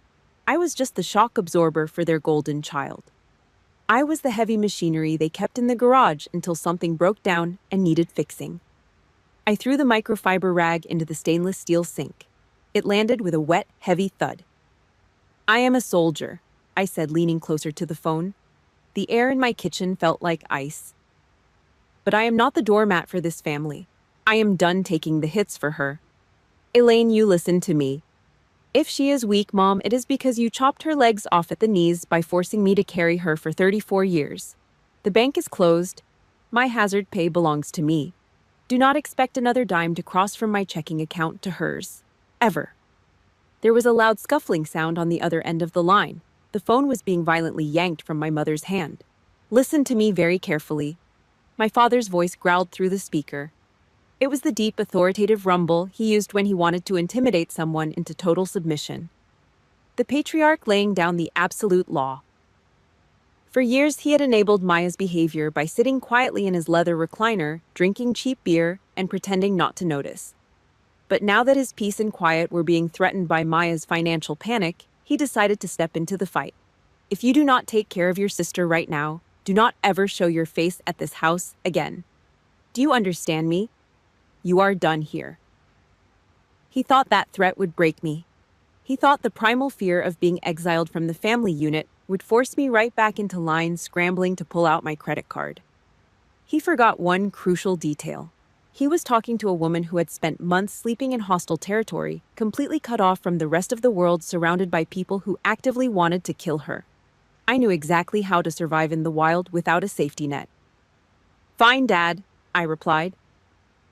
I was just the shock absorber for their golden child. I was the heavy machinery they kept in the garage until something broke down and needed fixing. I threw the microfiber rag into the stainless steel sink. It landed with a wet, heavy thud. "I am a soldier," I said, leaning closer to the phone. The air in my kitchen felt like ice. "But I am not the doormat for this family. I am done taking the hits for her. Elaine, you listen to me. If she is weak, Mom, it is because you chopped her legs off at the knees by forcing me to carry her for 34 years. The bank is closed. My hazard pay belongs to me. Do not expect another dime to cross from my checking account to hers. Ever." There was a loud scuffling sound on the other end of the line. The phone was being violently yanked from my mother's hand. "Listen to me very carefully." My father's voice growled through the speaker. It was the deep, authoritative rumble he used when he wanted to intimidate someone into total submission. The patriarch laying down the absolute law. For years, he had enabled Maya's behavior by sitting quietly in his leather recliner, drinking cheap beer, and pretending not to notice. But now that his peace and quiet were being threatened by Maya's financial panic, he decided to step into the fight. "If you do not take care of your sister right now, do not ever show your face at this house again. Do you understand me? You are done here." He thought that threat would break me. He thought the primal fear of being exiled from the family unit would force me right back into line, scrambling to pull out my credit card. He forgot one crucial detail. He was talking to a woman who had spent months sleeping in hostile territory, completely cut off from the rest of the world, surrounded by people who actively wanted to kill her. I knew exactly how to survive in the wild without a safety net. "Fine, Dad," I replied.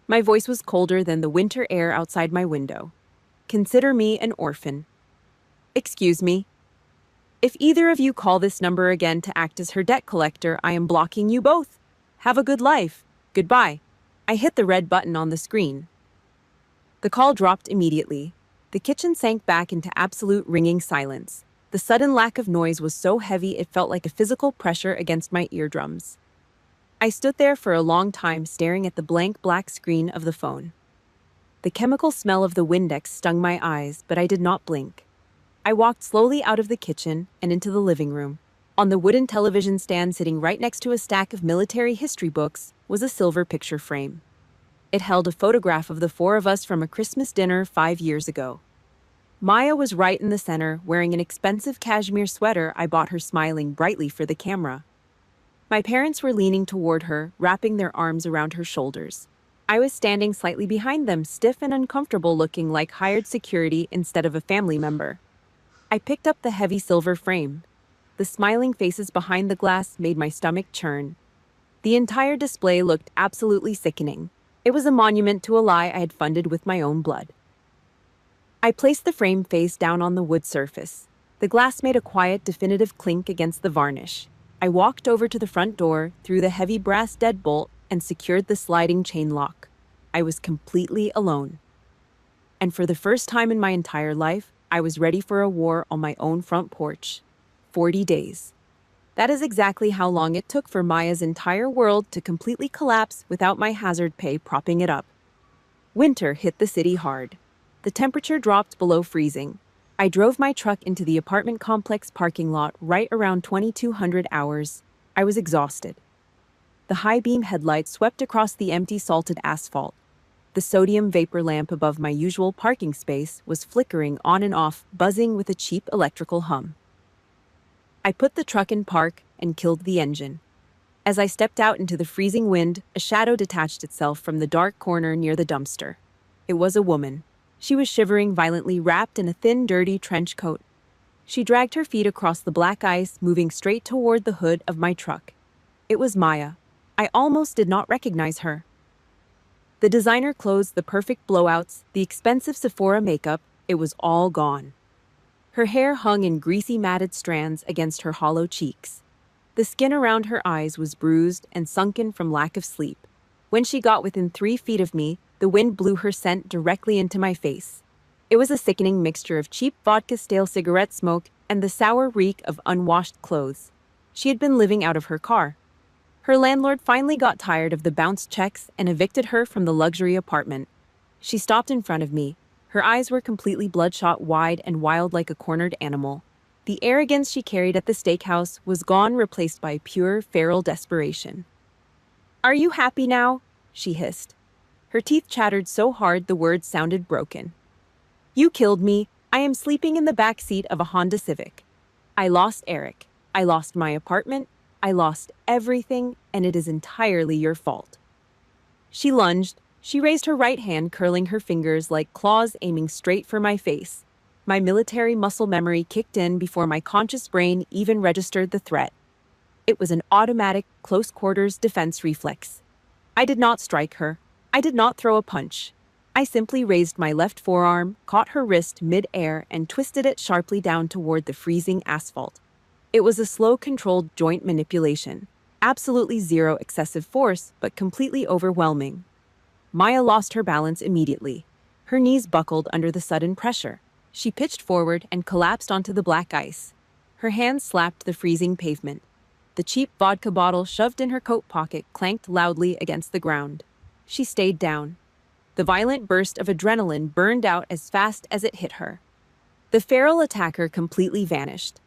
My voice was colder than the winter air outside my window. "Consider me an orphan." "Excuse me. If either of you call this number again to act as her debt collector, I am blocking you both. Have a good life. Goodbye." I hit the red button on the screen. The call dropped immediately. The kitchen sank back into absolute ringing silence. The sudden lack of noise was so heavy it felt like a physical pressure against my eardrums. I stood there for a long time, staring at the blank black screen of the phone. The chemical smell of the Windex stung my eyes, but I did not blink. I walked slowly out of the kitchen and into the living room. On the wooden television stand sitting right next to a stack of military history books was a silver picture frame. It held a photograph of the four of us from a Christmas dinner 5 years ago. Maya was right in the center, wearing an expensive cashmere sweater I bought her, smiling brightly for the camera. My parents were leaning toward her, wrapping their arms around her shoulders. I was standing slightly behind them, stiff and uncomfortable, looking like hired security instead of a family member. I picked up the heavy silver frame. The smiling faces behind the glass made my stomach churn. The entire display looked absolutely sickening. It was a monument to a lie I had funded with my own blood. I placed the frame face down on the wood surface. The glass made a quiet, definitive clink against the varnish. I walked over to the front door, threw the heavy brass deadbolt, and secured the sliding chain lock. I was completely alone. And for the first time in my entire life, I was ready for a war on my own front porch. 40 days. That is exactly how long it took for Maya's entire world to completely collapse without my hazard pay propping it up. Winter hit the city hard. The temperature dropped below freezing. I drove my truck into the apartment complex parking lot right around 2200 hours. I was exhausted. The high-beam headlights swept across the empty salted asphalt. The sodium vapor lamp above my usual parking space was flickering on and off, buzzing with a cheap electrical hum. I put the truck in park and killed the engine. As I stepped out into the freezing wind, a shadow detached itself from the dark corner near the dumpster. It was a woman. She was shivering violently, wrapped in a thin, dirty trench coat. She dragged her feet across the black ice, moving straight toward the hood of my truck. It was Maya. I almost did not recognize her. The designer clothes, the perfect blowouts, the expensive Sephora makeup, it was all gone. Her hair hung in greasy matted strands against her hollow cheeks. The skin around her eyes was bruised and sunken from lack of sleep. When she got within 3 feet of me, the wind blew her scent directly into my face. It was a sickening mixture of cheap vodka, stale cigarette smoke, and the sour reek of unwashed clothes. She had been living out of her car. Her landlord finally got tired of the bounced checks and evicted her from the luxury apartment. She stopped in front of me. Her eyes were completely bloodshot, wide and wild like a cornered animal. The arrogance she carried at the steakhouse was gone, replaced by pure, feral desperation. "Are you happy now?" she hissed. Her teeth chattered so hard the words sounded broken. "You killed me. I am sleeping in the back seat of a Honda Civic. I lost Eric. I lost my apartment. I lost everything, and it is entirely your fault." She lunged. She raised her right hand, curling her fingers like claws, aiming straight for my face. My military muscle memory kicked in before my conscious brain even registered the threat. It was an automatic, close-quarters defense reflex. I did not strike her. I did not throw a punch. I simply raised my left forearm, caught her wrist mid-air, and twisted it sharply down toward the freezing asphalt. It was a slow, controlled joint manipulation. Absolutely zero excessive force, but completely overwhelming. Maya lost her balance immediately. Her knees buckled under the sudden pressure. She pitched forward and collapsed onto the black ice. Her hands slapped the freezing pavement. The cheap vodka bottle shoved in her coat pocket clanked loudly against the ground. She stayed down. The violent burst of adrenaline burned out as fast as it hit her. The feral attacker completely vanished.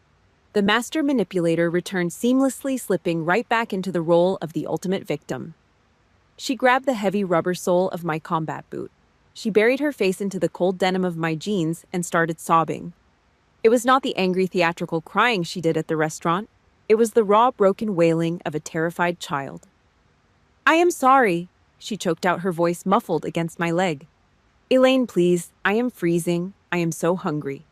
The master manipulator returned seamlessly, slipping right back into the role of the ultimate victim. She grabbed the heavy rubber sole of my combat boot. She buried her face into the cold denim of my jeans and started sobbing. It was not the angry, theatrical crying she did at the restaurant. It was the raw, broken wailing of a terrified child. "I am sorry," she choked out, her voice muffled against my leg. "Elaine, please. I am freezing. I am so hungry.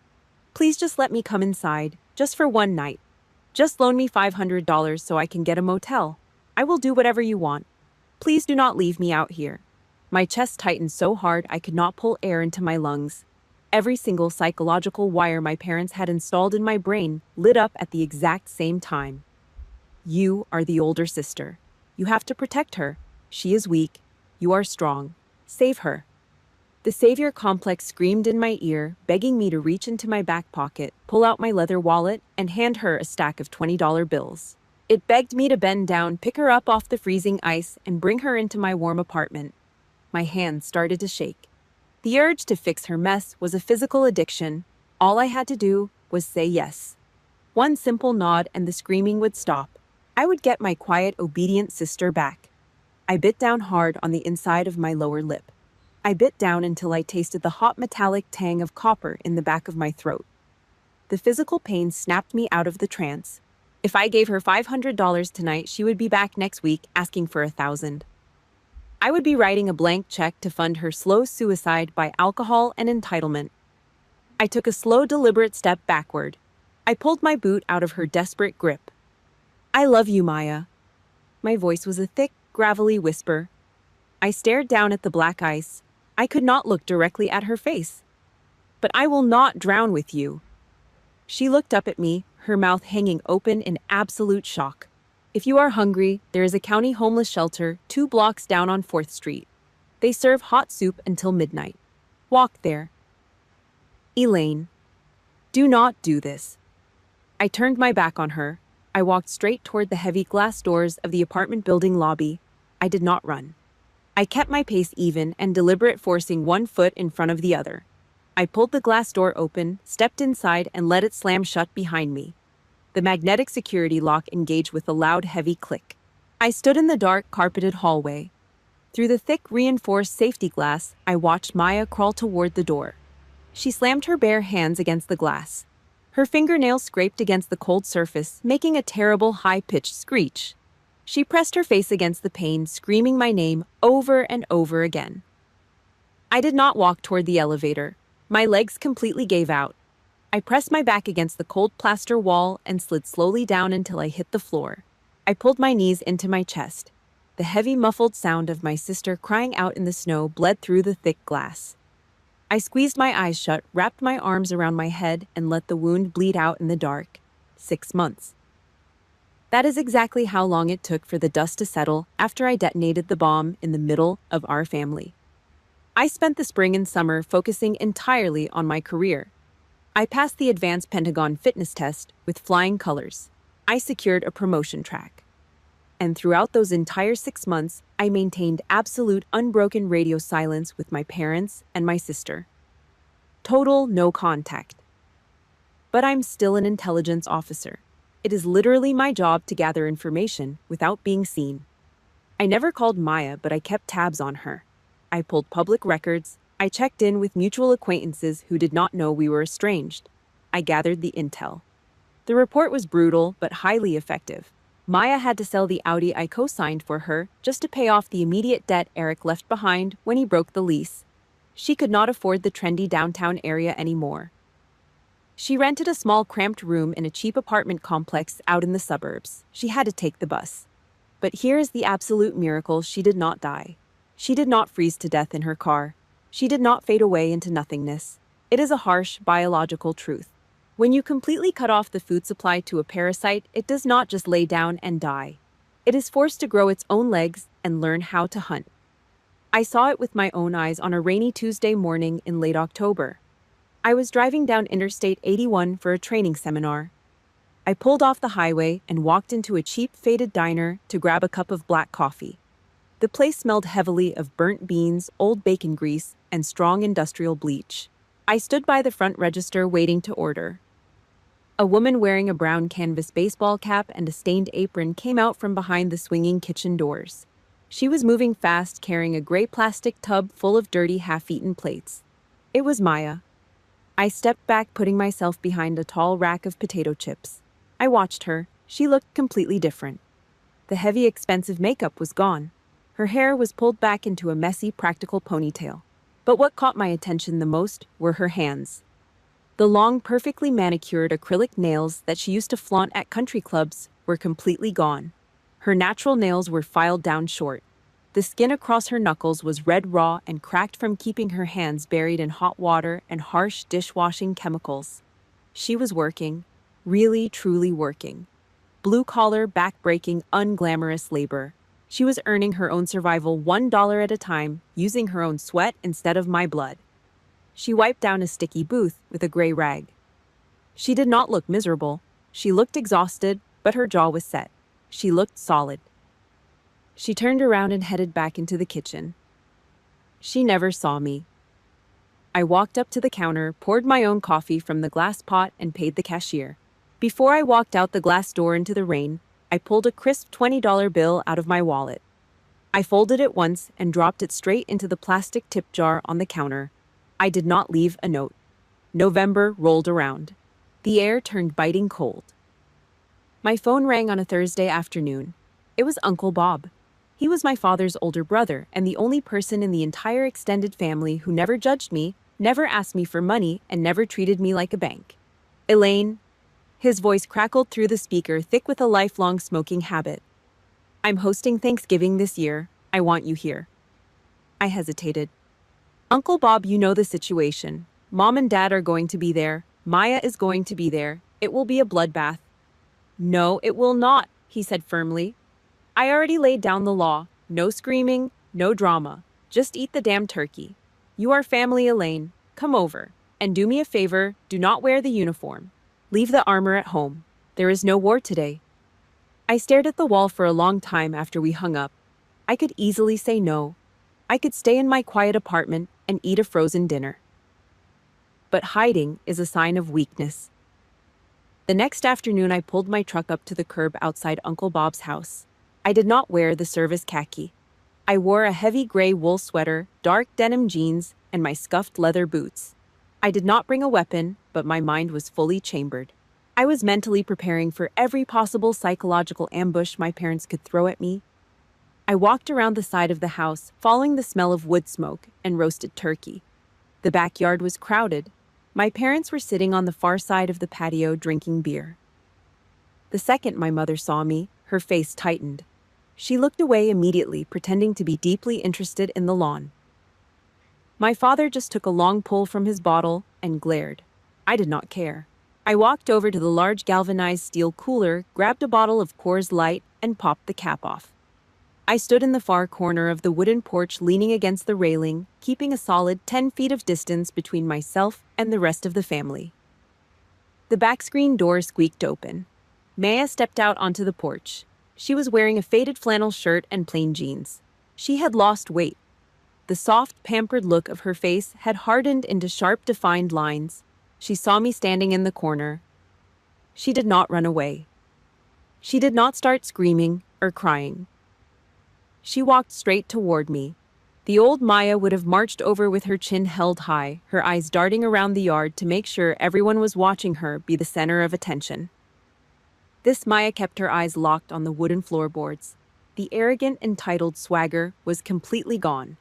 Please just let me come inside, just for one night. Just loan me $500 so I can get a motel. I will do whatever you want. Please do not leave me out here." My chest tightened so hard I could not pull air into my lungs. Every single psychological wire my parents had installed in my brain lit up at the exact same time. "You are the older sister. You have to protect her. She is weak. You are strong. Save her." The savior complex screamed in my ear, begging me to reach into my back pocket, pull out my leather wallet, and hand her a stack of $20 bills. It begged me to bend down, pick her up off the freezing ice, and bring her into my warm apartment. My hands started to shake. The urge to fix her mess was a physical addiction. All I had to do was say yes. One simple nod and the screaming would stop. I would get my quiet, obedient sister back. I bit down hard on the inside of my lower lip. I bit down until I tasted the hot metallic tang of copper in the back of my throat. The physical pain snapped me out of the trance. If I gave her $500 tonight, she would be back next week asking for $1,000. I would be writing a blank check to fund her slow suicide by alcohol and entitlement. I took a slow, deliberate step backward. I pulled my boot out of her desperate grip. "I love you, Maya." My voice was a thick, gravelly whisper. I stared down at the black ice. I could not look directly at her face. "But I will not drown with you." She looked up at me, her mouth hanging open in absolute shock. "If you are hungry, there is a county homeless shelter 2 blocks down on 4th Street. They serve hot soup until midnight." Walk there. Elaine, do not do this. I turned my back on her. I walked straight toward the heavy glass doors of the apartment building lobby. I did not run. I kept my pace even and deliberate, forcing one foot in front of the other. I pulled the glass door open, stepped inside, and let it slam shut behind me. The magnetic security lock engaged with a loud, heavy click. I stood in the dark, carpeted hallway. Through the thick, reinforced safety glass, I watched Maya crawl toward the door. She slammed her bare hands against the glass. Her fingernails scraped against the cold surface, making a terrible, high-pitched screech. She pressed her face against the pane, screaming my name over and over again. I did not walk toward the elevator. My legs completely gave out. I pressed my back against the cold plaster wall and slid slowly down until I hit the floor. I pulled my knees into my chest. The heavy, muffled sound of my sister crying out in the snow bled through the thick glass. I squeezed my eyes shut, wrapped my arms around my head, and let the wound bleed out in the dark. 6 months. That is exactly how long it took for the dust to settle after I detonated the bomb in the middle of our family. I spent the spring and summer focusing entirely on my career. I passed the advanced Pentagon fitness test with flying colors. I secured a promotion track. And throughout those entire 6 months, I maintained absolute unbroken radio silence with my parents and my sister. Total no contact. But I'm still an intelligence officer. It is literally my job to gather information without being seen. I never called Maya, but I kept tabs on her. I pulled public records. I checked in with mutual acquaintances who did not know we were estranged. I gathered the intel. The report was brutal but highly effective. Maya had to sell the Audi I co-signed for her just to pay off the immediate debt Eric left behind when he broke the lease. She could not afford the trendy downtown area anymore. She rented a small cramped room in a cheap apartment complex out in the suburbs. She had to take the bus. But here is the absolute miracle: she did not die. She did not freeze to death in her car. She did not fade away into nothingness. It is a harsh biological truth. When you completely cut off the food supply to a parasite, it does not just lay down and die. It is forced to grow its own legs and learn how to hunt. I saw it with my own eyes on a rainy Tuesday morning in late October. I was driving down Interstate 81 for a training seminar. I pulled off the highway and walked into a cheap, faded diner to grab a cup of black coffee. The place smelled heavily of burnt beans, old bacon grease, and strong industrial bleach. I stood by the front register waiting to order. A woman wearing a brown canvas baseball cap and a stained apron came out from behind the swinging kitchen doors. She was moving fast, carrying a gray plastic tub full of dirty, half-eaten plates. It was Maya. I stepped back, putting myself behind a tall rack of potato chips. I watched her. She looked completely different. The heavy, expensive makeup was gone. Her hair was pulled back into a messy, practical ponytail. But what caught my attention the most were her hands. The long, perfectly manicured acrylic nails that she used to flaunt at country clubs were completely gone. Her natural nails were filed down short. The skin across her knuckles was red raw and cracked from keeping her hands buried in hot water and harsh dishwashing chemicals. She was working, really, truly working. Blue-collar, back-breaking, unglamorous labor. She was earning her own survival $1 at a time, using her own sweat instead of my blood. She wiped down a sticky booth with a gray rag. She did not look miserable. She looked exhausted, but her jaw was set. She looked solid. She turned around and headed back into the kitchen. She never saw me. I walked up to the counter, poured my own coffee from the glass pot, and paid the cashier. Before I walked out the glass door into the rain, I pulled a crisp $20 bill out of my wallet. I folded it once and dropped it straight into the plastic tip jar on the counter. I did not leave a note. November rolled around. The air turned biting cold. My phone rang on a Thursday afternoon. It was Uncle Bob. He was my father's older brother and the only person in the entire extended family who never judged me, never asked me for money, and never treated me like a bank. Elaine. His voice crackled through the speaker, thick with a lifelong smoking habit. I'm hosting Thanksgiving this year. I want you here. I hesitated. Uncle Bob, you know the situation. Mom and Dad are going to be there. Maya is going to be there. It will be a bloodbath. No, it will not, he said firmly. I already laid down the law. No screaming, no drama. Just eat the damn turkey. You are family, Elaine. Come over. And do me a favor, do not wear the uniform. Leave the armor at home. There is no war today. I stared at the wall for a long time after we hung up. I could easily say no. I could stay in my quiet apartment and eat a frozen dinner. But hiding is a sign of weakness. The next afternoon, I pulled my truck up to the curb outside Uncle Bob's house. I did not wear the service khaki. I wore a heavy gray wool sweater, dark denim jeans, and my scuffed leather boots. I did not bring a weapon, but my mind was fully chambered. I was mentally preparing for every possible psychological ambush my parents could throw at me. I walked around the side of the house, following the smell of wood smoke and roasted turkey. The backyard was crowded. My parents were sitting on the far side of the patio drinking beer. The second my mother saw me, her face tightened. She looked away immediately, pretending to be deeply interested in the lawn. My father just took a long pull from his bottle and glared. I did not care. I walked over to the large galvanized steel cooler, grabbed a bottle of Coors Light, and popped the cap off. I stood in the far corner of the wooden porch, leaning against the railing, keeping a solid 10 feet of distance between myself and the rest of the family. The back screen door squeaked open. Maya stepped out onto the porch. She was wearing a faded flannel shirt and plain jeans. She had lost weight. The soft, pampered look of her face had hardened into sharp, defined lines. She saw me standing in the corner. She did not run away. She did not start screaming or crying. She walked straight toward me. The old Maya would have marched over with her chin held high, her eyes darting around the yard to make sure everyone was watching her be the center of attention. This Maya kept her eyes locked on the wooden floorboards. The arrogant, entitled swagger was completely gone.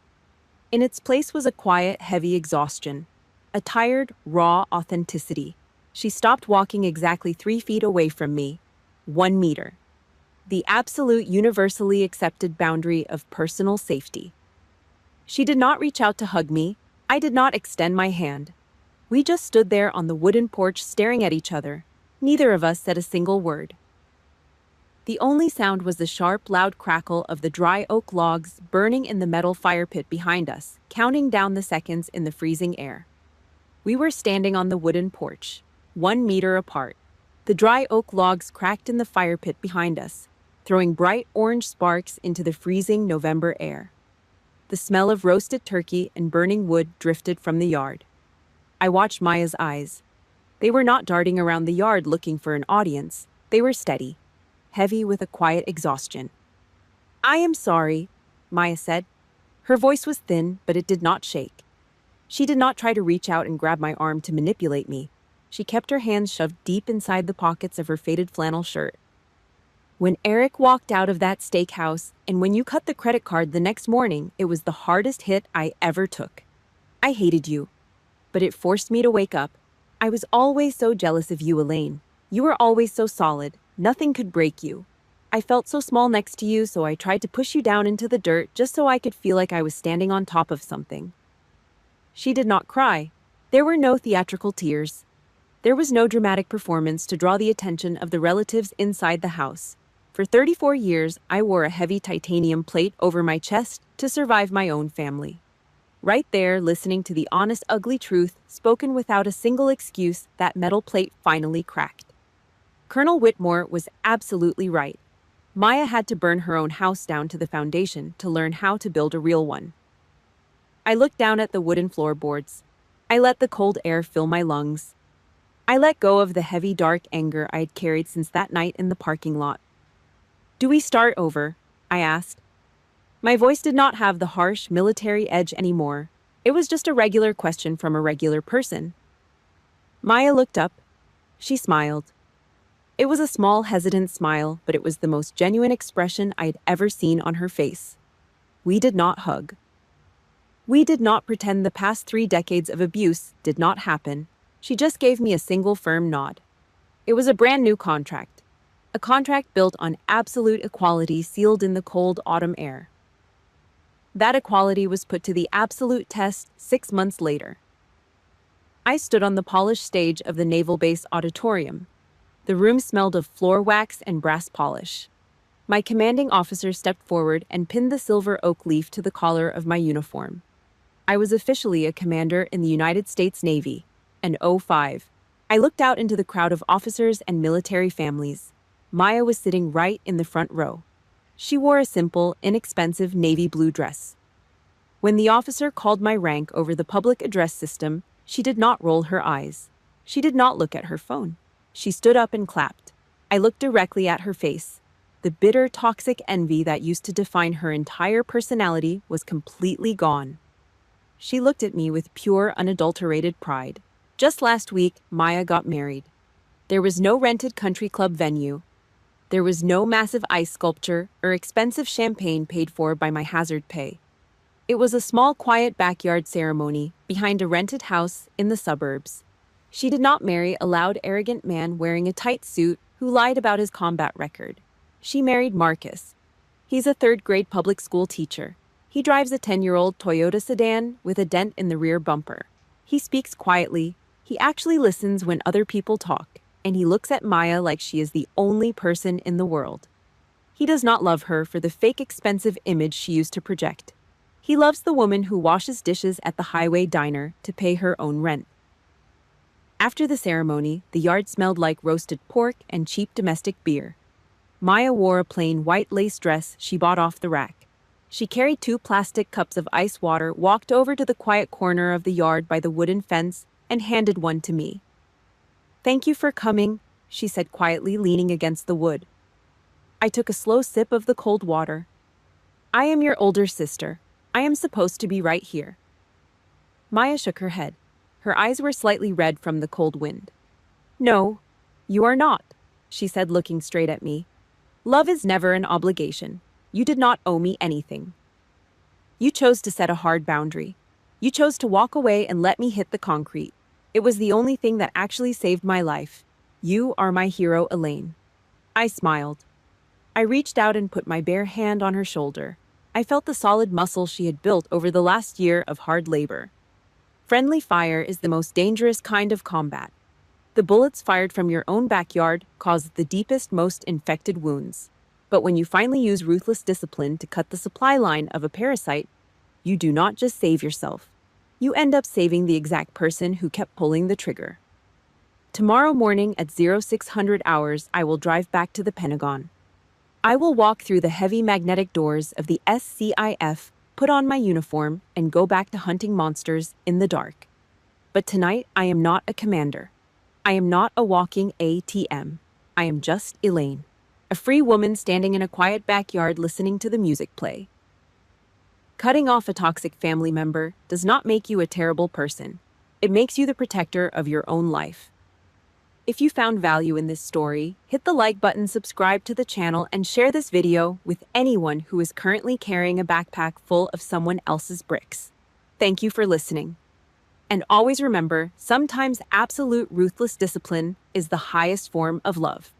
In its place was a quiet, heavy exhaustion. A tired, raw authenticity. She stopped walking exactly 3 feet away from me. 1 meter. The absolute universally accepted boundary of personal safety. She did not reach out to hug me. I did not extend my hand. We just stood there on the wooden porch staring at each other. Neither of us said a single word. The only sound was the sharp, loud crackle of the dry oak logs burning in the metal fire pit behind us, counting down the seconds in the freezing air. We were standing on the wooden porch, 1 meter apart. The dry oak logs cracked in the fire pit behind us, throwing bright orange sparks into the freezing November air. The smell of roasted turkey and burning wood drifted from the yard. I watched Maya's eyes. They were not darting around the yard looking for an audience. They were steady, heavy with a quiet exhaustion. "I am sorry," Maya said. Her voice was thin, but it did not shake. She did not try to reach out and grab my arm to manipulate me. She kept her hands shoved deep inside the pockets of her faded flannel shirt. When Eric walked out of that steakhouse, and when you cut the credit card the next morning, it was the hardest hit I ever took. I hated you, but it forced me to wake up. I was always so jealous of you, Elaine. You were always so solid. Nothing could break you. I felt so small next to you, so I tried to push you down into the dirt just so I could feel like I was standing on top of something. She did not cry. There were no theatrical tears. There was no dramatic performance to draw the attention of the relatives inside the house. For 34 years, I wore a heavy titanium plate over my chest to survive my own family. Right there, listening to the honest, ugly truth, spoken without a single excuse, that metal plate finally cracked. Colonel Whitmore was absolutely right. Maya had to burn her own house down to the foundation to learn how to build a real one. I looked down at the wooden floorboards. I let the cold air fill my lungs. I let go of the heavy, dark anger I had carried since that night in the parking lot. "Do we start over?" I asked. My voice did not have the harsh, military edge anymore. It was just a regular question from a regular person. Maya looked up. She smiled. It was a small, hesitant smile, but it was the most genuine expression I had ever seen on her face. We did not hug. We did not pretend the past 3 decades of abuse did not happen. She just gave me a single firm nod. It was a brand new contract. A contract built on absolute equality sealed in the cold autumn air. That equality was put to the absolute test 6 months later. I stood on the polished stage of the Naval Base Auditorium. The room smelled of floor wax and brass polish. My commanding officer stepped forward and pinned the silver oak leaf to the collar of my uniform. I was officially a commander in the United States Navy. And '05. I looked out into the crowd of officers and military families. Maya was sitting right in the front row. She wore a simple, inexpensive navy blue dress. When the officer called my rank over the public address system, she did not roll her eyes. She did not look at her phone. She stood up and clapped. I looked directly at her face. The bitter, toxic envy that used to define her entire personality was completely gone. She looked at me with pure, unadulterated pride. Just last week, Maya got married. There was no rented country club venue. There was no massive ice sculpture or expensive champagne paid for by my hazard pay. It was a small, quiet backyard ceremony behind a rented house in the suburbs. She did not marry a loud, arrogant man wearing a tight suit who lied about his combat record. She married Marcus. He's a third-grade public school teacher. He drives a 10-year-old Toyota sedan with a dent in the rear bumper. He speaks quietly. He actually listens when other people talk, and he looks at Maya like she is the only person in the world. He does not love her for the fake expensive image she used to project. He loves the woman who washes dishes at the highway diner to pay her own rent. After the ceremony, the yard smelled like roasted pork and cheap domestic beer. Maya wore a plain white lace dress she bought off the rack. She carried 2 plastic cups of ice water, walked over to the quiet corner of the yard by the wooden fence, and handed one to me. "Thank you for coming," she said quietly, leaning against the wood. I took a slow sip of the cold water. "I am your older sister. I am supposed to be right here." Maya shook her head. Her eyes were slightly red from the cold wind. "No, you are not," she said, looking straight at me. "Love is never an obligation. You did not owe me anything. You chose to set a hard boundary. You chose to walk away and let me hit the concrete. It was the only thing that actually saved my life. You are my hero, Elaine." I smiled. I reached out and put my bare hand on her shoulder. I felt the solid muscle she had built over the last year of hard labor. Friendly fire is the most dangerous kind of combat. The bullets fired from your own backyard cause the deepest, most infected wounds. But when you finally use ruthless discipline to cut the supply line of a parasite, you do not just save yourself. You end up saving the exact person who kept pulling the trigger. Tomorrow morning at 0600 hours, I will drive back to the Pentagon. I will walk through the heavy magnetic doors of the SCIF, put on my uniform, and go back to hunting monsters in the dark. But tonight, I am not a commander. I am not a walking ATM. I am just Elaine, a free woman standing in a quiet backyard listening to the music play. Cutting off a toxic family member does not make you a terrible person. It makes you the protector of your own life. If you found value in this story, hit the like button, subscribe to the channel, and share this video with anyone who is currently carrying a backpack full of someone else's bricks. Thank you for listening. And always remember, sometimes absolute ruthless discipline is the highest form of love.